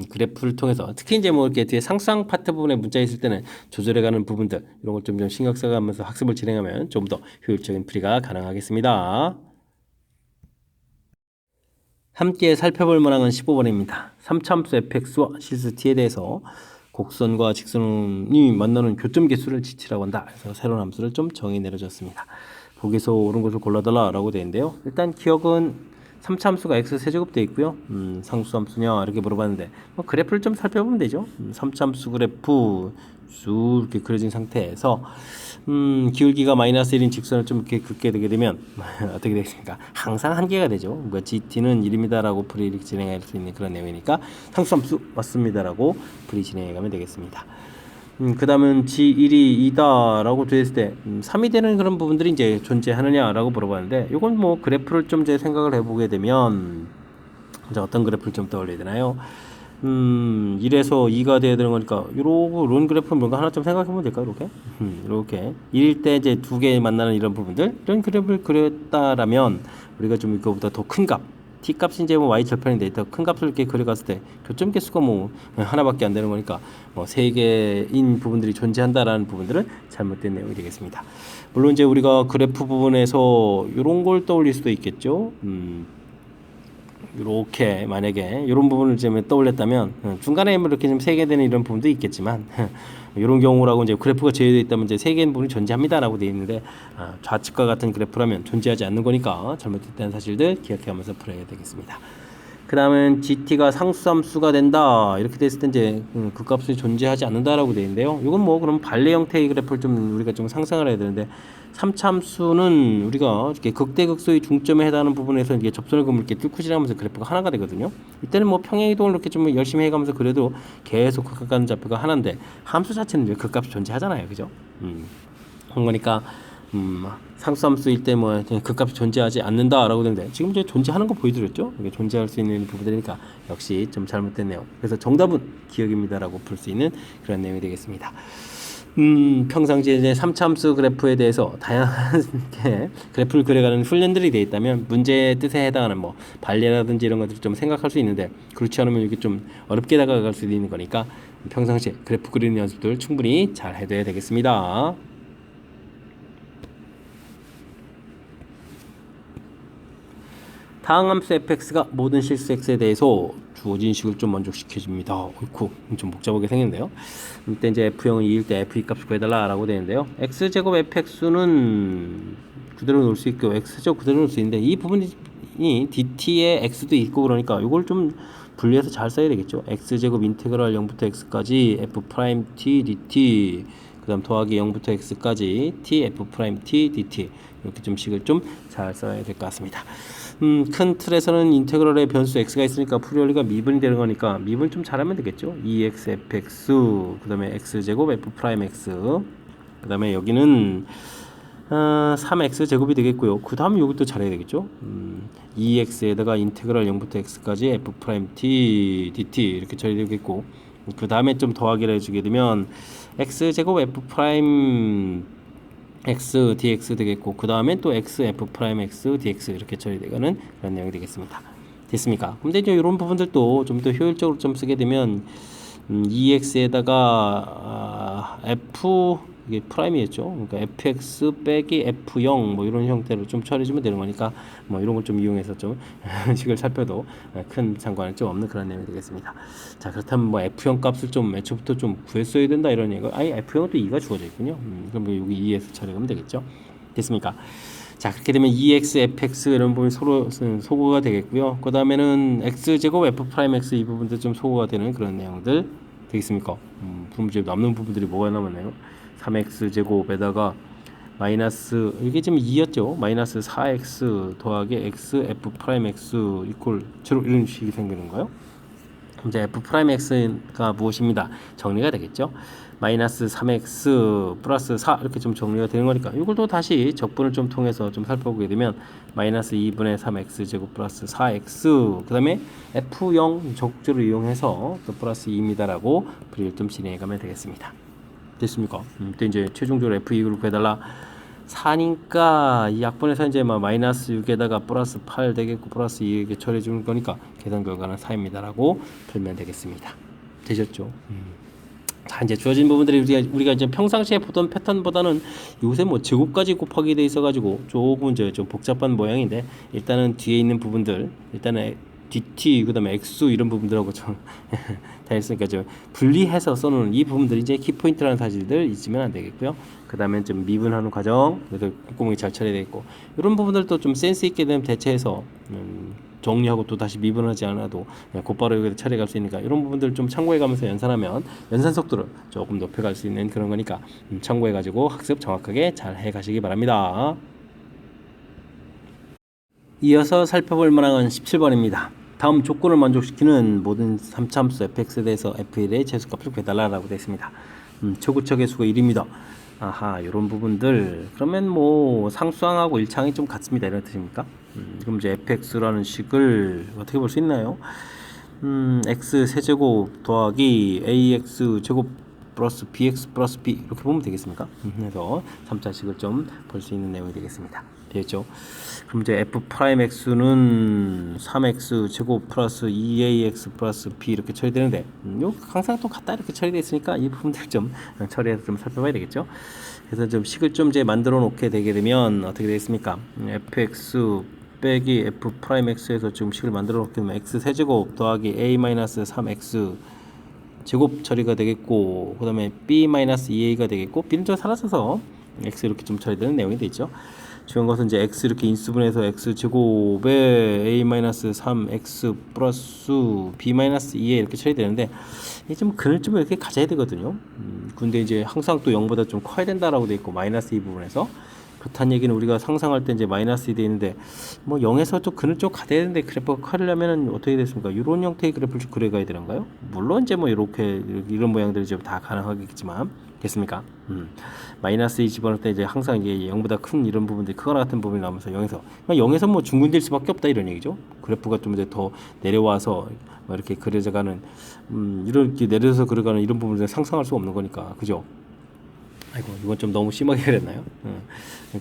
그래프를 통해서 특히 이제 뭐 이렇게 뒤에 상수항 파트 부분에 문자 있을 때는 조절해가는 부분들 이런 걸 좀 신경 써가면서 학습을 진행하면 좀 더 효율적인 풀이가 가능하겠습니다. 함께 살펴볼 문항은 15번입니다. 3차함수 fx와 실수 t에 대해서 곡선과 직선이 만나는 교점 개수를 지치라고 한다. 그래서 새로운 함수를 좀 정의 내려줬습니다. 보기에서 옳은 것을 골라달라고 되어 있는데요. 일단 기억은 3차 함수가 x 세제곱 되어 있고요. 상수 함수냐 이렇게 물어봤는데 뭐 그래프를 좀 살펴보면 되죠. 3차 함수 그래프 쭉 이렇게 그려진 상태에서 기울기가 마이너스 1인 직선을 좀 이렇게 긋게 되게 되면 어떻게 되겠습니까? 항상 한계가 되죠. 그러니까 GT는 1입니다라고 풀이 진행할 수 있는 그런 내용이니까 상수 함수 맞습니다라고 풀이 진행해 가면 되겠습니다. 그 다음은 G1이 2다라고 되었을 때 3이 되는 그런 부분들이 이제 존재하느냐라고 물어봤는데 이건 뭐 그래프를 좀 이제 생각을 해보게 되면 이제 어떤 그래프를 좀 떠올려야 되나요? 1에서 2가 돼야 되는 거니까 이런 그래프는 뭔가 하나 좀 생각해 보면 될까요? 이렇게 이렇게 1일 때 이제 두 개 만나는 이런 부분들 이런 그래프를 그렸다라면 우리가 좀 이거보다 더 큰 값 t 값이 이제 뭐 y 절편인데 더 큰 값을 이렇게 그려갔을 때 교점 개수가 뭐 하나밖에 안 되는 거니까 뭐 세 개인 부분들이 존재한다라는 부분들은 잘못된 내용이 되겠습니다. 물론 이제 우리가 그래프 부분에서 이런 걸 떠올릴 수도 있겠죠. 이렇게 만약에 이런 부분을 좀 떠올렸다면 중간에 뭐 이렇게 좀 세개되는 이런 부분도 있겠지만 이런 경우라고 이제 그래프가 제외되어 있다면 이제 세 개인 부분이 존재합니다라고 되어 있는데 좌측과 같은 그래프라면 존재하지 않는 거니까 잘못됐다는 사실들 기억하면서 풀어야 되겠습니다. 그 다음은 GT가 상수함수가 된다 이렇게 됐을 때 이제 그 값이 존재하지 않는다라고 되어 있는데요. 이건 뭐 그럼 발레 형태의 그래프를 좀 우리가 좀 상상을 해야 되는데 3차함수는 우리가 이렇게 극대극소의 중점에 해당하는 부분에서 이게 접선을 그으면 이렇게 뚫고 지나가면서 그래프가 하나가 되거든요. 이때는 뭐 평행이동을 이렇게 좀 열심히 해가면서 그래도 계속 극각가는 좌표가 하나인데 함수 자체는 이제 그 값이 존재하잖아요, 그죠? 그러니까 상수함수일 때 뭐 극값이 존재하지 않는다라고 되는데 지금 이제 존재하는 거 보여드렸죠? 이게 존재할 수 있는 부분들이니까 역시 좀 잘못됐네요. 그래서 정답은 기억입니다라고 풀 수 있는 그런 내용이 되겠습니다. 평상시에 이제 3차함수 그래프에 대해서 다양하게 그래프를 그려가는 훈련들이 되어 있다면 문제의 뜻에 해당하는 뭐 발레라든지 이런 것들을 좀 생각할 수 있는데 그렇지 않으면 이게 좀 어렵게 다가갈 수 있는 거니까 평상시에 그래프 그리는 연습들 충분히 잘 해둬야 되겠습니다. 다항함수 fx가 모든 실수 x에 대해서 주어진 식을 좀 만족시켜줍니다. 어이쿠, 좀 복잡하게 생겼는데요. 이때 이제 f형은 2일 때 f2 값을 구해달라라고 되는데요. x제곱 fx는 그대로 놓을 수 있고 x제곱 그대로 놓을 수 있는데 이 부분이 dt에 x도 있고 그러니까 이걸 좀 분리해서 잘 써야 되겠죠. x제곱 인테그랄 0부터 x까지 f 프라임 t dt 그 다음 더하기 0부터 x까지 t f 프라임 t dt 이렇게 좀 식을 좀 잘 써야 될 것 같습니다. 큰 틀에서는 인테그럴의 변수 x가 있으니까 풀이원리가 미분이 되는 거니까 미분 좀 잘하면 되겠죠. 2x fx 그 다음에 x제곱 f 프라임 x 그 다음에 여기는 3x 제곱이 되겠고요. 그 다음에 여기 또 잘해야 되겠죠. 2x에다가 인테그랄 0부터 x까지 f 프라임 t dt 이렇게 처리되겠고 그 다음에 좀 더하기를 해주게 되면 x제곱 f 프라임 x dx 되겠고 그 다음에 또 x f 프라임 x dx 이렇게 처리되는 그런 내용이 되겠습니다. 됐습니까? 근데 이제 이런 부분들도 좀 더 효율적으로 좀 쓰게 되면 2x에다가 f 이게 프라임이었죠. 그러니까 fx 빼기 f0 뭐 이런 형태로 좀 처리해주면 되는 거니까 뭐 이런 걸 좀 이용해서 좀 식을 살펴도 큰 상관은 좀 없는 그런 내용이 되겠습니다. 자 그렇다면 뭐 f형 값을 좀 애초부터 좀 구했어야 된다 이런 얘기가 아니 f형은 또 2가 주어져 있군요. 그럼 여기 2에서 처리하면 되겠죠. 됐습니까? 자 그렇게 되면 2x, fx 이런 부분이 서로 소거가 되겠고요. 그 다음에는 x제곱 f 프라임 x 이 부분도 좀 소거가 되는 그런 내용들 되겠습니까? 부분 남는 부분들이 뭐가 남았나요? 3x 제곱에다가 마이너스 이게 지금 2였죠. 마이너스 4x 더하기 x f 프라임 x 이퀄 0 이런 식이 생기는 거예요. 이제 f 프라임 x가 무엇입니다. 정리가 되겠죠. 마이너스 3x 플러스 4 이렇게 좀 정리가 되는 거니까 이걸 또 다시 적분을 좀 통해서 좀 살펴보게 되면 마이너스 2분의 3x 제곱 플러스 4x 그 다음에 f0 적조를 이용해서 또 플러스 2입니다라고 풀이를 좀 진행해 가면 되겠습니다. 됐습니까? 또 이제 최종적으로 f2를 구해달라 4니까 이 약분에서 이제 마이너스 6에다가 플러스 8 되겠고 플러스 2 이렇게 처리해 주는 거니까 계산 결과는 4입니다라고 풀면 되겠습니다. 되셨죠? 자 이제 주어진 부분들이 우리가 이제 평상시에 보던 패턴보다는 요새 뭐 제곱까지 곱하기 돼 있어가지고 조금 이제 좀 복잡한 모양인데 일단은 뒤에 있는 부분들 일단은 dt 그다음에 x 이런 부분들하고 좀 다 있으니까 좀 분리해서 써놓은 이 부분들이 이제 키포인트라는 사실들 잊으면 안 되겠고요. 그 다음에 좀 미분하는 과정 그래도 꼼꼼히 잘 처리되어 있고 이런 부분들도 좀 센스 있게 되면 대체해서 정리하고 또 다시 미분하지 않아도 곧바로 여기서 처리할 수 있으니까 이런 부분들 좀 참고해가면서 연산하면 연산 속도를 조금 높여갈 수 있는 그런 거니까 참고해가지고 학습 정확하게 잘 해가시기 바랍니다. 이어서 살펴볼 만한 17번입니다. 다음 조건을 만족시키는 모든 3차함수 fx에 대해서 f1의 최소값을 구해달라고 되어 있습니다. 최고차 개수가 1입니다. 아하, 이런 부분들 그러면 뭐 상수항하고 일차항이 좀 같습니다. 이런 뜻입니까? 그럼 이제 fx라는 식을 어떻게 볼 수 있나요? x 세제곱 더하기 ax 제곱 플러스 bx 플러스 b 이렇게 보면 되겠습니까? 그래서 3차식을 좀 볼 수 있는 내용이 되겠습니다. 되겠죠? 그럼 이제 f 프라임 x는 3x 제곱 플러스 2ax 플러스 b 이렇게 처리되는데 요 항상 또 같다 이렇게 처리되어 있으니까 이 부분들 좀 처리해서 좀 살펴봐야 되겠죠? 그래서 좀 식을 좀 이제 만들어 놓게 되게 되면 어떻게 되겠습니까? fx 빼기 f 프라임 x에서 지금 식을 만들어 놓게 되면 x 세제곱 더하기 a 마이너스 3x 제곱 처리가 되겠고, 그 다음에 b-2a가 되겠고, b는 좀 사라져서 x 이렇게 좀 처리되는 내용이 되죠. 중요한 것은 이제 x 이렇게 인수분해서 x 제곱에 a-3x 플러스 b-2a 이렇게 처리되는데, 이게 좀 근을 좀 이렇게 가져야 되거든요. 근데 이제 항상 또 0보다 좀 커야 된다라고 돼 있고, 마이너스 이 부분에서. 그렇다는 얘기는 우리가 상상할 때 이제 마이너스 2 돼 있는데 뭐 0에서 좀 근을 좀 가야 되는데 그래프가 커려면은 어떻게 됐습니까? 이런 형태의 그래프를 좀 그려가야 되는가요? 물론 이제 뭐 이렇게 이런 모양들이 좀 다 가능하겠지만 됐습니까? 마이너스 2 집어넣을 때 이제 항상 이게 0보다 큰 이런 부분들이 크거나 같은 부분이 나오면서 0에서 뭐 중근될 수밖에 없다 이런 얘기죠. 그래프가 좀 이제 더 내려와서 뭐 이렇게 그려져가는 이렇게 내려서 그려가는 이런 부분을 상상할 수 없는 거니까 그죠? 아이고 이건 좀 너무 심하게 그랬나요?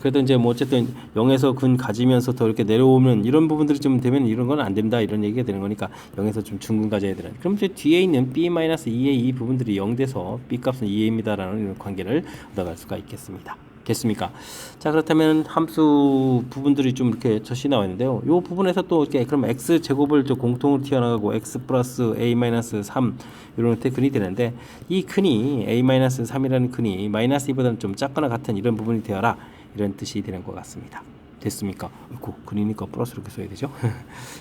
그래도 이제 뭐 어쨌든 0에서 근 가지면서 더 이렇게 내려오면 이런 부분들이 좀 되면 이런 건 안 된다 이런 얘기가 되는 거니까 0에서 좀 중근 가져야 되는. 그럼 이제 뒤에 있는 b-2a 이 부분들이 0 돼서 b 값은 2a입니다라는 이런 관계를 얻어갈 수가 있겠습니다. 됐습니까? 자 그렇다면 함수 부분들이 좀 이렇게 젖이 나와 있는데요. 이 부분에서 또 이렇게 그럼 x 제곱을 저 공통으로 튀어나가고 x 플러스 a-3 이런 형태 근이 되는데 이 근이 a-3이라는 근이 마이너스 2보다는 좀 작거나 같은 이런 부분이 되어라 이런 뜻이 되는 것 같습니다. 됐습니까? 고 근이니까 플러스 이렇게 써야 되죠.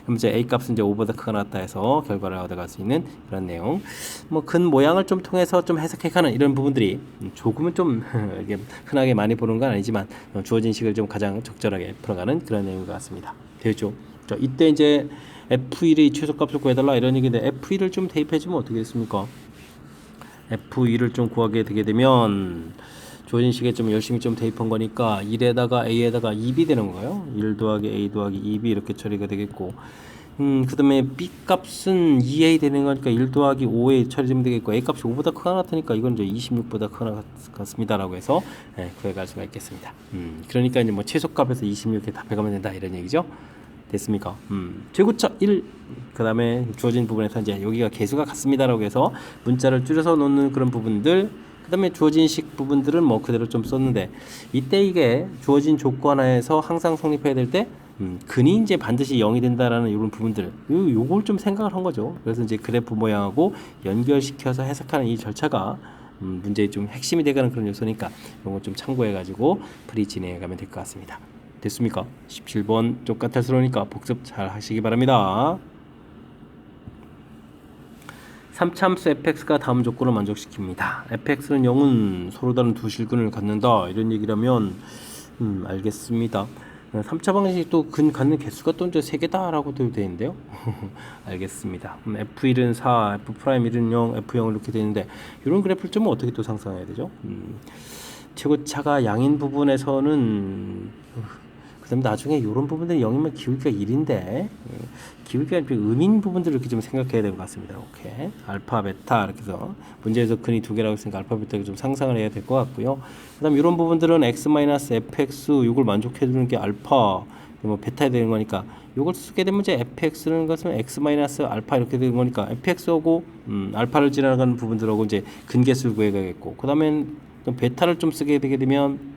그럼 이제 a 값은 이제 5보다 크거나 같다 해서 결과를 얻어갈 수 있는 그런 내용. 뭐 근 모양을 좀 통해서 좀 해석해가는 이런 부분들이 조금은 좀 이게 흔하게 많이 보는 건 아니지만 주어진 식을 좀 가장 적절하게 풀어가는 그런 내용인 것 같습니다. 되죠? 자, 이때 이제 f1의 최소값을 구해달라 이런 얘기인데 f1을 좀 대입해주면 어떻게 됐습니까? f1을 좀 구하게 되게 되면 주어진 식에 좀 열심히 좀 대입한 거니까 1에다가 a에다가 2b 되는 거예요. 1 더하기 a 더하기 2b 이렇게 처리가 되겠고 그 다음에 b 값은 2a 되는 거니까 1 더하기 5a 처리되면 되겠고 a 값이 5보다 크거나 같으니까 이건 이제 26보다 크거나 같습니다 라고 해서 구해갈 수가 있겠습니다. 그러니까 이제 뭐 최소값에서 26에 답해가면 된다 이런 얘기죠. 됐습니까? 최고차 1. 그 다음에 주어진 부분에서 이제 여기가 개수가 같습니다라고 해서 문자를 줄여서 놓는 그런 부분들. 그 다음에 주어진 식 부분들은 뭐 그대로 좀 썼는데 이때 이게 주어진 조건 하에서 항상 성립해야 될 때 근이 이제 반드시 0이 된다라는 이런 부분들 요걸 좀 생각을 한 거죠. 그래서 이제 그래프 모양하고 연결시켜서 해석하는 이 절차가 문제의 좀 핵심이 되가는 그런 요소니까 이런 거 좀 참고해 가지고 풀이 진행해 가면 될 것 같습니다. 됐습니까? 17번 쪽 까탈스러우니까 복습 잘 하시기 바랍니다. 3차 함수 fx가 다음 조건을 만족시킵니다. fx는 0은 서로 다른 두 실근을 갖는다 이런 얘기라면 알겠습니다. 3차 방식이 또 근 갖는 개수가 또 이제 3개다 라고 되어 있는데요. 알겠습니다. f1은 4, f'1은 0, f0 이렇게 되는데 이런 그래프를 좀 어떻게 또 상상해야 되죠? 최고차가 양인 부분에서는 그 다음에 나중에 이런 부분들이 0이면 기울기가 1인데 기울기가 음인 부분들을 이렇게 좀 생각해야 될 것 같습니다. 이렇게 알파, 베타 이렇게 해서 문제에서 근이 2개라고 했으니까 알파, 베타를 좀 상상을 해야 될 것 같고요. 그 다음 이런 부분들은 x-fx 이걸 만족해주는 게 알파, 뭐 베타에 되는 거니까 이걸 쓰게 되면 이제 fx는 것은 x-알파 이렇게 되는 거니까 fx하고 알파를 지나가는 부분들하고 이제 근계수를 구해가겠고 그 다음엔 베타를 좀 쓰게 되게 되면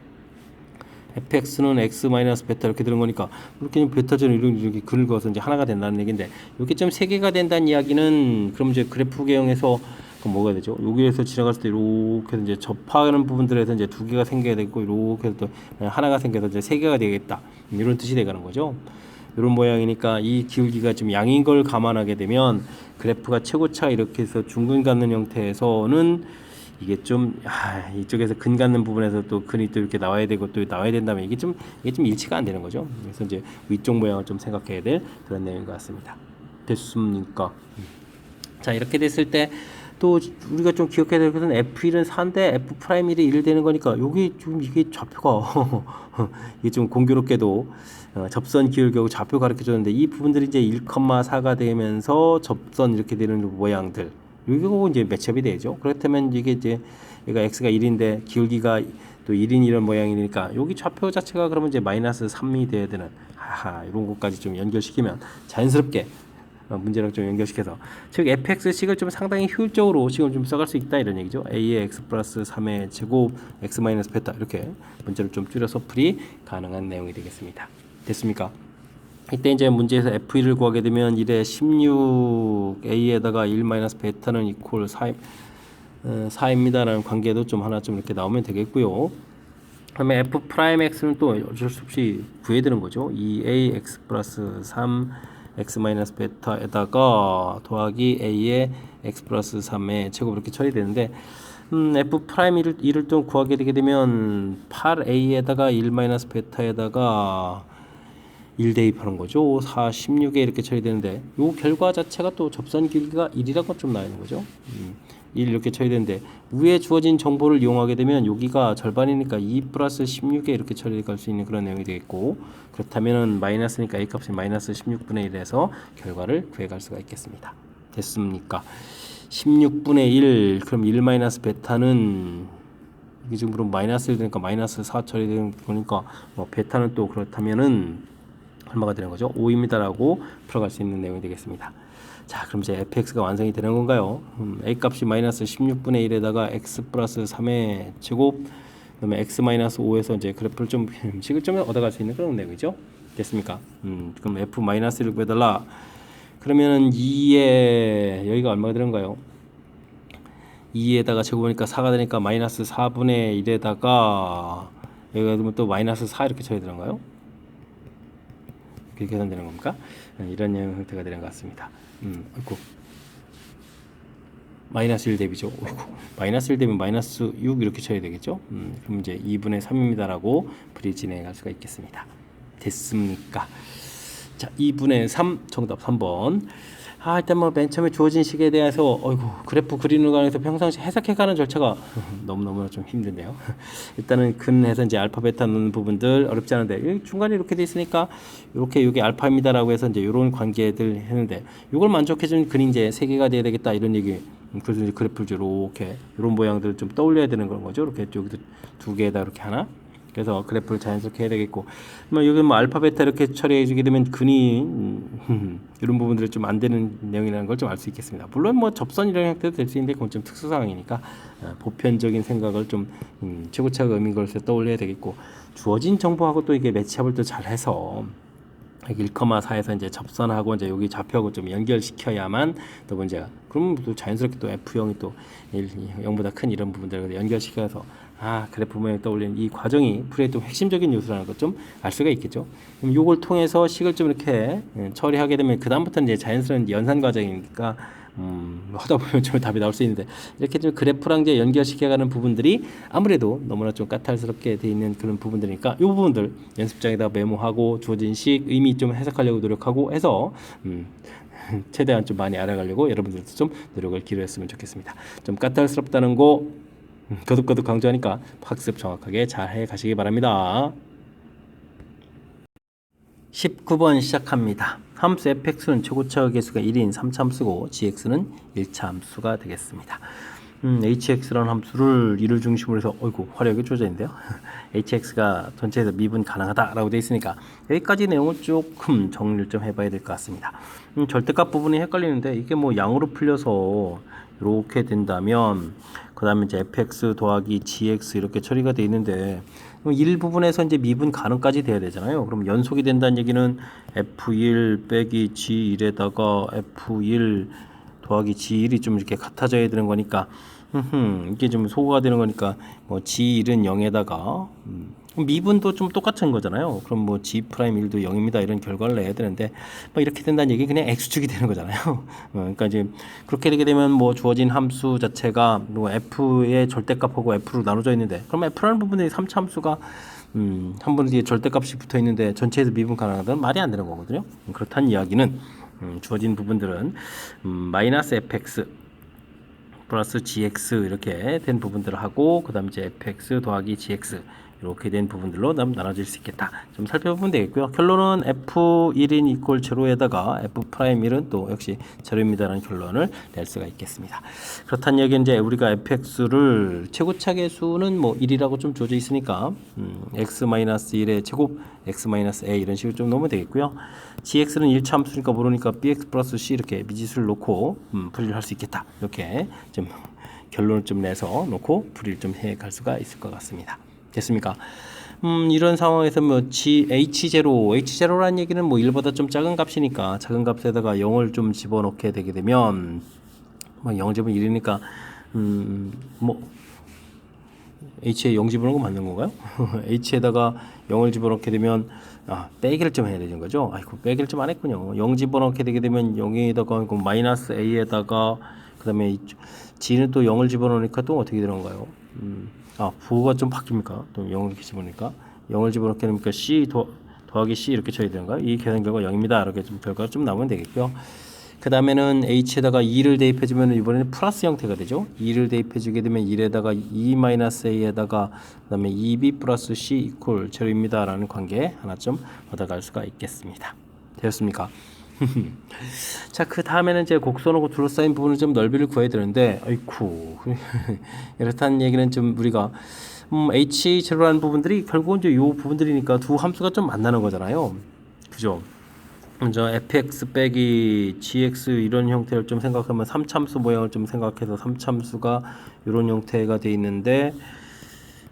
fx는 x-베타 이렇게 되는 거니까 이렇게 베타전 이렇게 근을 그어서 이제 하나가 된다는 얘기인데 이렇게 좀 3개가 된다는 이야기는 그럼 이제 그래프 개형에서 그럼 뭐가 되죠? 여기에서 지나갔을 때 이렇게 이제 접하는 부분들에서 이제 2개가 생겨야 되고 이렇게 해서 또 하나가 생겨서 이제 3개가 되겠다 이런 뜻이 되가는 거죠. 이런 모양이니까 이 기울기가 좀 양인 걸 감안하게 되면 그래프가 최고차 이렇게 해서 중근 갖는 형태에서는 이게 좀 이쪽에서 근 갖는 부분에서 또 근이 또 이렇게 나와야 되고 또 나와야 된다면 이게 좀 일치가 안 되는 거죠. 그래서 이제 위쪽 모양을 좀 생각해야 될 그런 내용인 것 같습니다. 됐습니까? 자 이렇게 됐을 때 또 우리가 좀 기억해야 될 것은 F1은 4인데 F 프라임 1이 1 되는 거니까 여기 좀 이게 좌표가 이게 좀 공교롭게도 접선 기울기하고 좌표 가르쳐 줬는데 이 부분들이 이제 1,4가 되면서 접선 이렇게 되는 모양들 이거 이제 매치업이 되죠. 그렇다면 이게 이제 얘가 x가 1인데 기울기가 또 1인 이런 모양이니까 여기 좌표 자체가 그러면 이제 마이너스 3이 돼야 되는 이런 것까지 좀 연결시키면 자연스럽게 문제랑 좀 연결시켜서 즉 fx식을 좀 상당히 효율적으로 식을 좀 써갈 수 있다 이런 얘기죠. a의 x 플러스 3의 제곱 x 마이너스 베타 이렇게 문제를 좀 줄여서 풀이 가능한 내용이 되겠습니다. 됐습니까? 이때 이제 문제에서 f1을 구하게 되면 1에 16 a에다가 1 마이너스 베타는 이퀄 4입니다라는 관계도 좀 하나 좀 이렇게 나오면 되겠고요. 그다음에 f 프라임 x는 또 어쩔 수 없이 구해야 되는 거죠. 2a x 플러스 3 x 마이너스 베타에다가 더하기 a의 x 플러스 3의 제곱 이렇게 처리되는데 f 프라임 1을 또 구하게 되게 되면 8a에다가 1 마이너스 베타에다가 1 대입하는 거죠. 4, 16에 이렇게 처리되는데 요 결과 자체가 또 접선 길이가 1이라고 좀 나와 있는 거죠. 1 이렇게 처리되는데 위에 주어진 정보를 이용하게 되면 여기가 절반이니까 2 플러스 16에 이렇게 처리될 수 있는 그런 내용이 되겠고 그렇다면은 마이너스니까 a 값이 마이너스 16분의 1에서 결과를 구해갈 수가 있겠습니다. 됐습니까? 16분의 1 그럼 1 마이너스 베타는 이게 지금 그럼 마이너스 1 되니까 마이너스 4 처리되는 거니까 뭐 베타는 또 그렇다면은 얼마가 되는 거죠? 5입니다라고 풀어갈 수 있는 내용이 되겠습니다. 자, 그럼 이제 fx가 완성이 되는 건가요? a 값이 마이너스 16분의 1에다가 x 플러스 3의 제곱 그다음에 x 마이너스 5에서 이제 그래프를 좀 식을 좀 얻어갈 수 있는 그런 내용이죠. 됐습니까? 그럼 f 마이너스를 구해달라. 그러면은 2에 여기가 얼마가 되는가요? 2에다가 제곱하니까 4가 되니까 마이너스 4분의 1에다가 여기가 되면 또 마이너스 4 이렇게 쳐야 되는가요? 그렇게 계산되는 겁니까? 이런 형태가 되는 것 같습니다. 아이고. 마이너스 1 대비죠. 마이너스 1 대면 마이너스 6 이렇게 쳐야 되겠죠. 그럼 이제 2분의 3입니다라고 풀이 진행할 수가 있겠습니다. 됐습니까? 자, 2분의 3 정답 3번. 일단 뭐 맨 처음에 주어진 식에 대해서 그래프 그리는 관해서 평상시 해석해가는 절차가 너무너무 좀 힘든데요. 일단은 근해서 이제 알파 베타 넣는 부분들 어렵지 않은데 중간에 이렇게 돼 있으니까 이렇게 여기 알파입니다라고 해서 이제 이런 관계들 했는데 이걸 만족해주는 근이 이제 3개가 돼야 되겠다 이런 얘기. 그래서 이제 그래프를 이렇게 이런 모양들을 좀 떠올려야 되는 그런 거죠. 이렇게 여기도 2개에다 이렇게 하나. 그래서 그래프를 자연스럽게 해야 되겠고, 여기 알파 베타 이렇게 처리해 주게 되면 근이 이런 부분들이 좀 안 되는 내용이라는 걸 좀 알 수 있겠습니다. 물론 뭐 접선 이런 형태도 될 수 있는데 그건 좀 특수 상황이니까 보편적인 생각을 좀 최고차가 의미인 것을 떠올려야 되겠고, 주어진 정보하고 또 이게 매치업을 또 잘 해서 1,4에서 이제 접선하고 이제 여기 좌표하고 좀 연결시켜야만 또 문제가 그러면 또 자연스럽게 또 F형이 또 0보다 큰 이런 부분들을 연결시켜서 그래프 모양이 떠올리는 이 과정이 풀이의 또 핵심적인 요소라는 것 좀 알 수가 있겠죠. 그럼 요걸 통해서 식을 좀 이렇게 처리하게 되면 그 다음부터는 이제 자연스러운 연산 과정이니까 하다 보면 좀 답이 나올 수 있는데 이렇게 좀 그래프랑 이제 연결시켜가는 부분들이 아무래도 너무나 좀 까탈스럽게 돼 있는 그런 부분들이니까 이 부분들 연습장에다 메모하고 주어진 식 의미 좀 해석하려고 노력하고 해서 최대한 좀 많이 알아가려고 여러분들도 좀 노력을 기울였으면 좋겠습니다. 좀 까탈스럽다는 거 거듭거듭 강조하니까 학습 정확하게 잘 해 가시기 바랍니다. 19번 시작합니다. 함수 fx는 최고차 개수가 1인 3차함수고 gx는 1차함수가 되겠습니다. hx라는 함수를 1을 중심으로 해서 화력이 주어져 있는데요. hx가 전체에서 미분 가능하다라고 되어 있으니까 여기까지 내용을 조금 정리를 좀 해봐야 될 것 같습니다. 절대값 부분이 헷갈리는데 이게 뭐 양으로 풀려서 이렇게 된다면 그 다음에 이제 fx 더하기 gx 이렇게 처리가 되어 있는데 일부분에서 이제 미분 가능까지 돼야 되잖아요. 그럼 연속이 된다는 얘기는 f1 빼기 g1에다가 f1 더하기 g1이 좀 이렇게 같아져야 되는 거니까 이게 좀 소거가 되는 거니까 뭐 g1은 0에다가 미분도 좀 똑같은 거잖아요. 그럼 뭐 g 프라임 1도 0입니다. 이런 결과를 내야 되는데 뭐 이렇게 된다는 얘기 그냥 x축이 되는 거잖아요. 그러니까 이제 그렇게 되게 되면 뭐 주어진 함수 자체가 뭐 f의 절대값하고 f로 나눠져 있는데 그럼 f라는 부분이 3차 함수가 한 번 뒤에 절대값이 붙어 있는데 전체에서 미분 가능하다는 말이 안 되는 거거든요. 그렇다는 이야기는 주어진 부분들은 마이너스 fx 플러스 gx 이렇게 된 부분들을 하고 그 다음 이제 fx 더하기 gx 이렇게 된 부분들로 나눠질 수 있겠다. 좀 살펴보면 되겠고요. 결론은 f1인 이퀄 제로에다가 f'1은 또 역시 제로입니다라는 결론을 낼 수가 있겠습니다. 그렇다는 얘기는 이제 우리가 fx를 최고차계 수는 뭐 1이라고 좀 주어져 있으니까 x-1의 제곱 x-a 이런 식으로 좀 넣으면 되겠고요. gx는 1차 함수니까 모르니까 bx 플러스 c 이렇게 미지수를 놓고 풀이를 할 수 있겠다. 이렇게 좀 결론을 좀 내서 놓고 풀이를 좀 해 갈 수가 있을 것 같습니다. 됐습니까? 이런 상황에서 뭐 H0라는 얘기는 뭐 1보다 좀 작은 값이니까 작은 값에다가 0을 좀 집어넣게 되게 되면 뭐 0 집은 1이니까 뭐 H에 0 집어넣는 거 맞는 건가요? H에다가 0을 집어넣게 되면 빼기를 좀 해야 되는 거죠. 아이고 빼기를 좀 안 했군요. 0 집어넣게 되게 되면 0에다가 마이너스 A에다가 그 다음에 G는 또 0을 집어넣으니까 또 어떻게 되는 건가요? 부호가 좀 바뀝니까? 또 0을 이렇게 집어넣으니까 0을 집어넣게 되니까 C 더하기 C 이렇게 쳐야 되는가? 이 계산 결과 0입니다. 이렇게 좀 결과가 좀 나오면 되겠고요. 그 다음에는 H에다가 2를 대입해주면 이번에는 플러스 형태가 되죠. 2를 대입해주게 되면 1에다가 2-A에다가 그 다음에 2B 플러스 C 이퀄 제로입니다. 라는 관계 하나 좀 얻어갈 수가 있겠습니다. 되었습니까? 자, 그 다음에는 이제 곡선하고 둘러싸인 부분을 좀 넓이를 구해야 되는데, 아이쿠. 이렇다는 얘기는 좀 우리가, H0라는 부분들이 결국은 이제 요 부분들이니까 두 함수가 좀 만나는 거잖아요. 그죠? 먼저 fx 빼기 gx 이런 형태를 좀 생각하면 3참수 모양을 좀 생각해서 3참수가 이런 형태가 돼 있는데,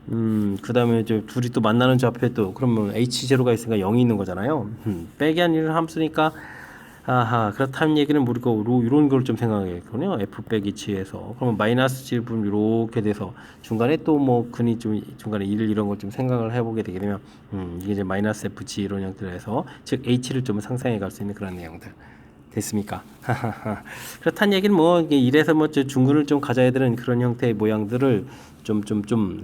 그 다음에 이제 둘이 또 만나는 좌표에 또, 그러면 h0가 있으니까 0이 있는 거잖아요. 빼기 아니라 함수니까, 그렇다는 얘기는 우리가 이런 걸 좀 생각하겠군요. f 빼기 g에서. 그러면 마이너스 7분 이렇게 돼서 중간에 또 뭐 근이 좀 중간에 1 이런 걸 좀 생각을 해보게 되게 되면 이게 이제 마이너스 fg 이런 형태에서 즉 h를 좀 상상해 갈 수 있는 그런 내용들 됐습니까? 그렇다는 얘기는 뭐 이래서 뭐 중근을 좀 가져야 되는 그런 형태의 모양들을 좀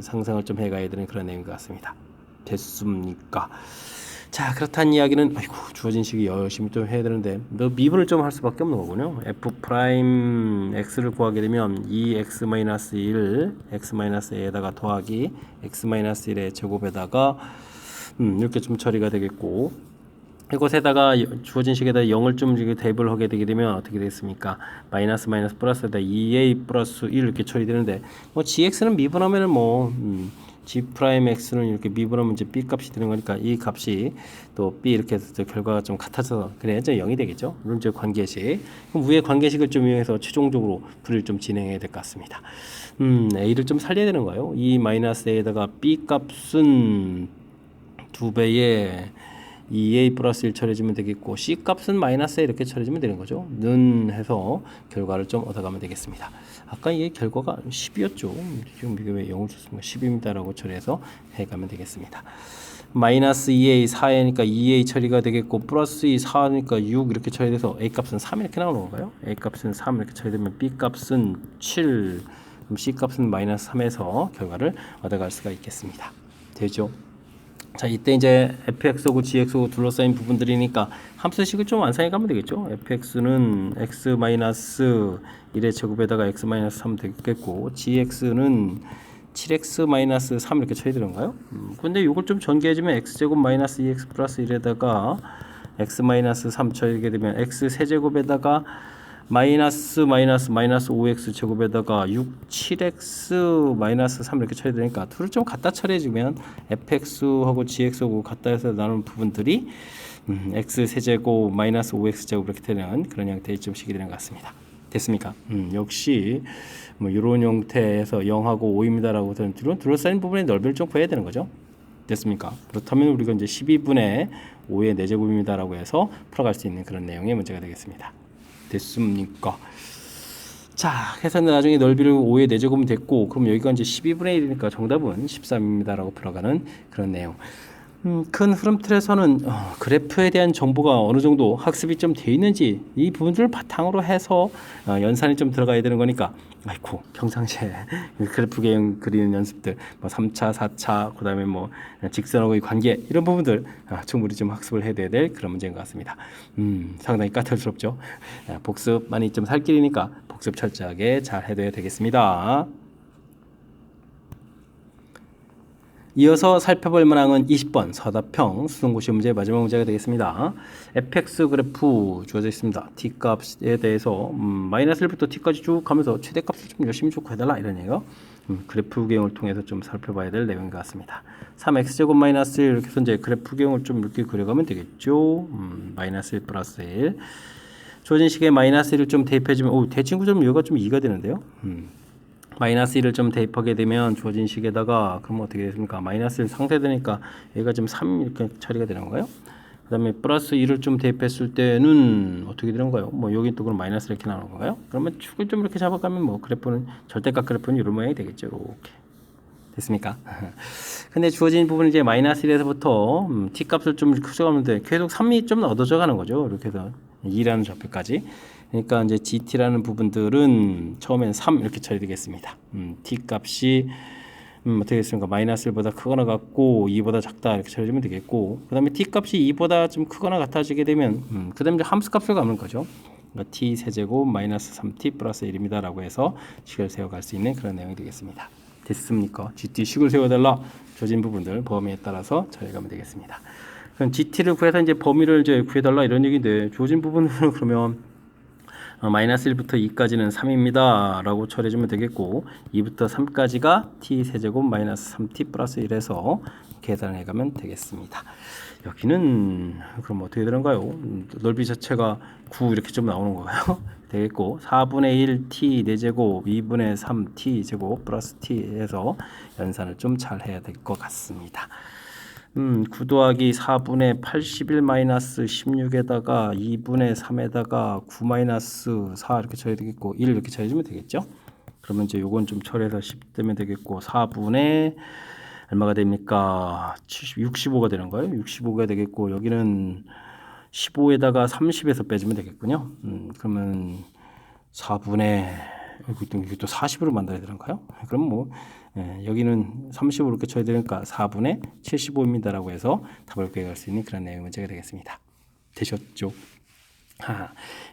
상상을 좀 해가야 되는 그런 내용인 것 같습니다. 됐습니까? 자, 그렇다는 이야기는 주어진 식이 열심히 좀 해야 되는데 미분을 좀 할 수밖에 없는 거군요. f 프라임 x를 구하게 되면 2x-1 x-a에다가 더하기 x-1의 제곱에다가 이렇게 좀 처리가 되겠고 이곳에다가 주어진 식에다 0을 좀 대입을 하게 되게 되면 어떻게 되겠습니까? 마이너스 플러스에다 2a 플러스 1 이렇게 처리되는데 뭐 gx는 미분하면은 뭐 g 프라임 x는 이렇게 미분하면 이제 b 값이 되는 거니까 이 값이 또 b 이렇게 해서 결과가 좀 같아서 그래야 이제 0이 되겠죠. 이런 이제 관계식. 그럼 위에 관계식을 좀 이용해서 최종적으로 풀이를 좀 진행해야 될 것 같습니다. a를 좀 살려야 되는 거예요. 이 마이너스 a에다가 b 값은 2배에 2a 플러스 1 처리해주면 되겠고 c 값은 마이너스 a 이렇게 처리해주면 되는 거죠. 는 해서 결과를 좀 얻어가면 되겠습니다. 아까 이게 결과가 10이었죠. 지금 이게 왜 0을 썼습니까? 10입니다 라고 처리해서 해가면 되겠습니다. 마이너스 2a 4a니까 2a 처리가 되겠고 플러스 2 4니까 6 이렇게 처리돼서 a 값은 3 이렇게 나오는 건가요? a 값은 3 이렇게 처리되면 b 값은 7 그럼 c 값은 마이너스 3에서 결과를 얻어갈 수가 있겠습니다. 되죠? 자, 이때 이제 fx하고 gx하고 둘러싸인 부분들이니까 함수식을 좀 완성해 가면 되겠죠. fx는 x-1의 제곱에다가 x-3 되겠고 gx는 7x-3 이렇게 쳐야 되는가요? 근데 이걸 좀 전개해주면 x제곱 마이너스 2x 플러스 1에다가 x-3 쳐게 되면 x 세제곱에다가 마이너스 5x 제곱에다가 7x-3 이렇게 처리해야 되니까 둘을 좀 갖다 처리해주면 fx하고 gx하고 갖다 해서 나누는 부분들이 x 세제곱 마이너스 5x 제곱 이렇게 되는 그런 형태의 좀 식이 되는 것 같습니다. 됐습니까? 역시 뭐 이런 형태에서 0하고 5입니다라고 되는 둘러싸인 부분의 넓이를 좀 구해야 되는 거죠. 됐습니까? 그렇다면 우리가 이제 12분의 5의 4제곱입니다라고 해서 풀어갈 수 있는 그런 내용의 문제가 되겠습니다. 됐습니까? 자, 그래서 나중에 넓이를 5의 4제곱은 됐고 그럼 여기가 이제 12분의 1이니까 정답은 13입니다라고 풀어가는 그런 내용. 큰 흐름 틀에서는 그래프에 대한 정보가 어느 정도 학습이 좀 돼 있는지 이 부분들을 바탕으로 해서 연산이 좀 들어가야 되는 거니까 평상시에 그래프 개형 그리는 연습들 뭐 3차, 4차 그다음에 뭐 직선하고의 관계 이런 부분들 충분히 좀 학습을 해야 될 그런 문제인 것 같습니다. 상당히 까탈스럽죠. 복습 많이 좀 살 길이니까 복습 철저하게 잘 해둬야 되겠습니다. 이어서 살펴볼 문항은 20번 서답형 수능고 시험 문제의 마지막 문제가 되겠습니다. fx 그래프 주어져 있습니다. t값에 대해서 마이너스 1부터 t까지 쭉 가면서 최대값을 좀 열심히 좀 구해달라 이런 얘기가 그래프 개형을 통해서 좀 살펴봐야 될 내용인 것 같습니다. 3x제곱 마이너스 1 이렇게 해서 이제 그래프 개형을 좀 이렇게 그려가면 되겠죠. 마이너스 1 플러스 1 주어진 식에 마이너스 1을 좀 대입해주면 대칭구점 여기가 좀 2가 되는데요. 마이너스 1을 좀 대입하게 되면 주어진 식에다가 그럼 어떻게 됐습니까? 마이너스 1 상쇄되니까 얘가 지금 3 이렇게 처리가 되는 건가요? 그 다음에 플러스 1을 좀 대입했을 때는 어떻게 되는 거예요? 뭐 여기 또 그럼 마이너스 이렇게 나오는 건가요? 그러면 축을 좀 이렇게 잡아가면 뭐 그래프는 절대값 그래프는 이런 모양이 되겠죠. 이렇게 됐습니까? 근데 주어진 부분은 이제 마이너스 1에서부터 t 값을 좀 커져가는데 계속 3이 좀 얻어져 가는 거죠. 이렇게 해서 2라는 좌표까지. 그러니까 이제 GT라는 부분들은 처음엔 3 이렇게 처리되겠습니다. T 값이 어떻게 됐습니까? 마이너스 1보다 크거나 같고 2보다 작다 이렇게 처리되면 되겠고 그 다음에 T 값이 2보다 좀 크거나 같아지게 되면 그 다음에 이제 함수 값을 갖는 거죠. 그러니까 T 세제곱 마이너스 3T 플러스 1입니다 라고 해서 식을 세워갈 수 있는 그런 내용이 되겠습니다. 됐습니까? GT 식을 세워달라. 주어진 부분들 범위에 따라서 처리하면 되겠습니다. 그럼 GT를 구해서 이제 범위를 이제 구해달라 이런 얘기인데 주어진 부분은 그러면 마이너스 1부터 2까지는 3입니다 라고 처리해주면 되겠고 2부터 3까지가 t 세제곱 마이너스 3t 플러스 1에서 계산해 가면 되겠습니다. 여기는 그럼 어떻게 되는가요? 넓이 자체가 9 이렇게 좀 나오는 거예요. 되겠고 4분의 1 t 4제곱 2분의 3 t 제곱 플러스 t 해서 연산을 좀 잘 해야 될 것 같습니다. 9 더하기 4분의 81 마이너스 16에다가 2분의 3에다가 9 마이너스 4 이렇게 처리해야 되겠고 1 이렇게 처리해주면 되겠죠. 그러면 이제 요건 좀 처리해서 10 되면 되겠고 4분의 얼마가 됩니까? 65가 되는 거예요. 65가 되겠고 여기는 15에다가 30에서 빼주면 되겠군요. 그러면 4분의 이것도 40으로 만들어야 되는가요? 그럼 뭐 여기는 30으로 이렇게 쳐야 되니까 4분의 75입니다라고 해서 답을 구해갈 수 있는 그런 내용의 문제가 되겠습니다. 되셨죠?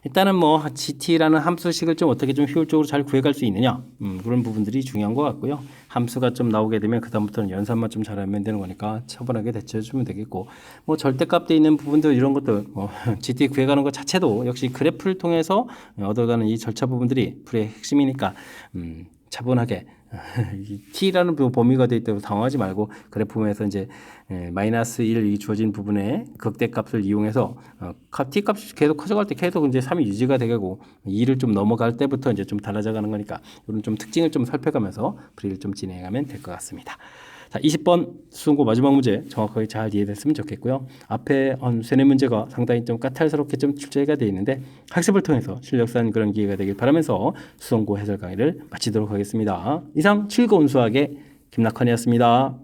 일단은 뭐 GT라는 함수식을 좀 어떻게 좀 효율적으로 잘 구해갈 수 있느냐 그런 부분들이 중요한 것 같고요. 함수가 좀 나오게 되면 그 다음부터는 연산만 좀 잘하면 되는 거니까 차분하게 대처해주면 되겠고 뭐 절대값 돼 있는 부분들 이런 것들 GT 구해가는 것 자체도 역시 그래프를 통해서 얻어가는 이 절차 부분들이 풀이의 핵심이니까 차분하게 t라는 범위가 되어 있다고 당황하지 말고 그래프에서 이제 마이너스 1이 주어진 부분에 극대값을 이용해서 t 값이 계속 커져갈 때 계속 이제 3이 유지가 되고 2를 좀 넘어갈 때부터 이제 좀 달라져 가는 거니까 이런 좀 특징을 좀 살펴가면서 풀이를 좀 진행하면 될 것 같습니다. 자, 20번 수능고 마지막 문제 정확하게 잘 이해됐으면 좋겠고요. 앞에 한 3-4문제가 상당히 좀 까탈스럽게 좀 출제가 되어 있는데 학습을 통해서 실력산 그런 기회가 되길 바라면서 수능고 해설 강의를 마치도록 하겠습니다. 이상 즐거운 수학의 김낙헌이었습니다.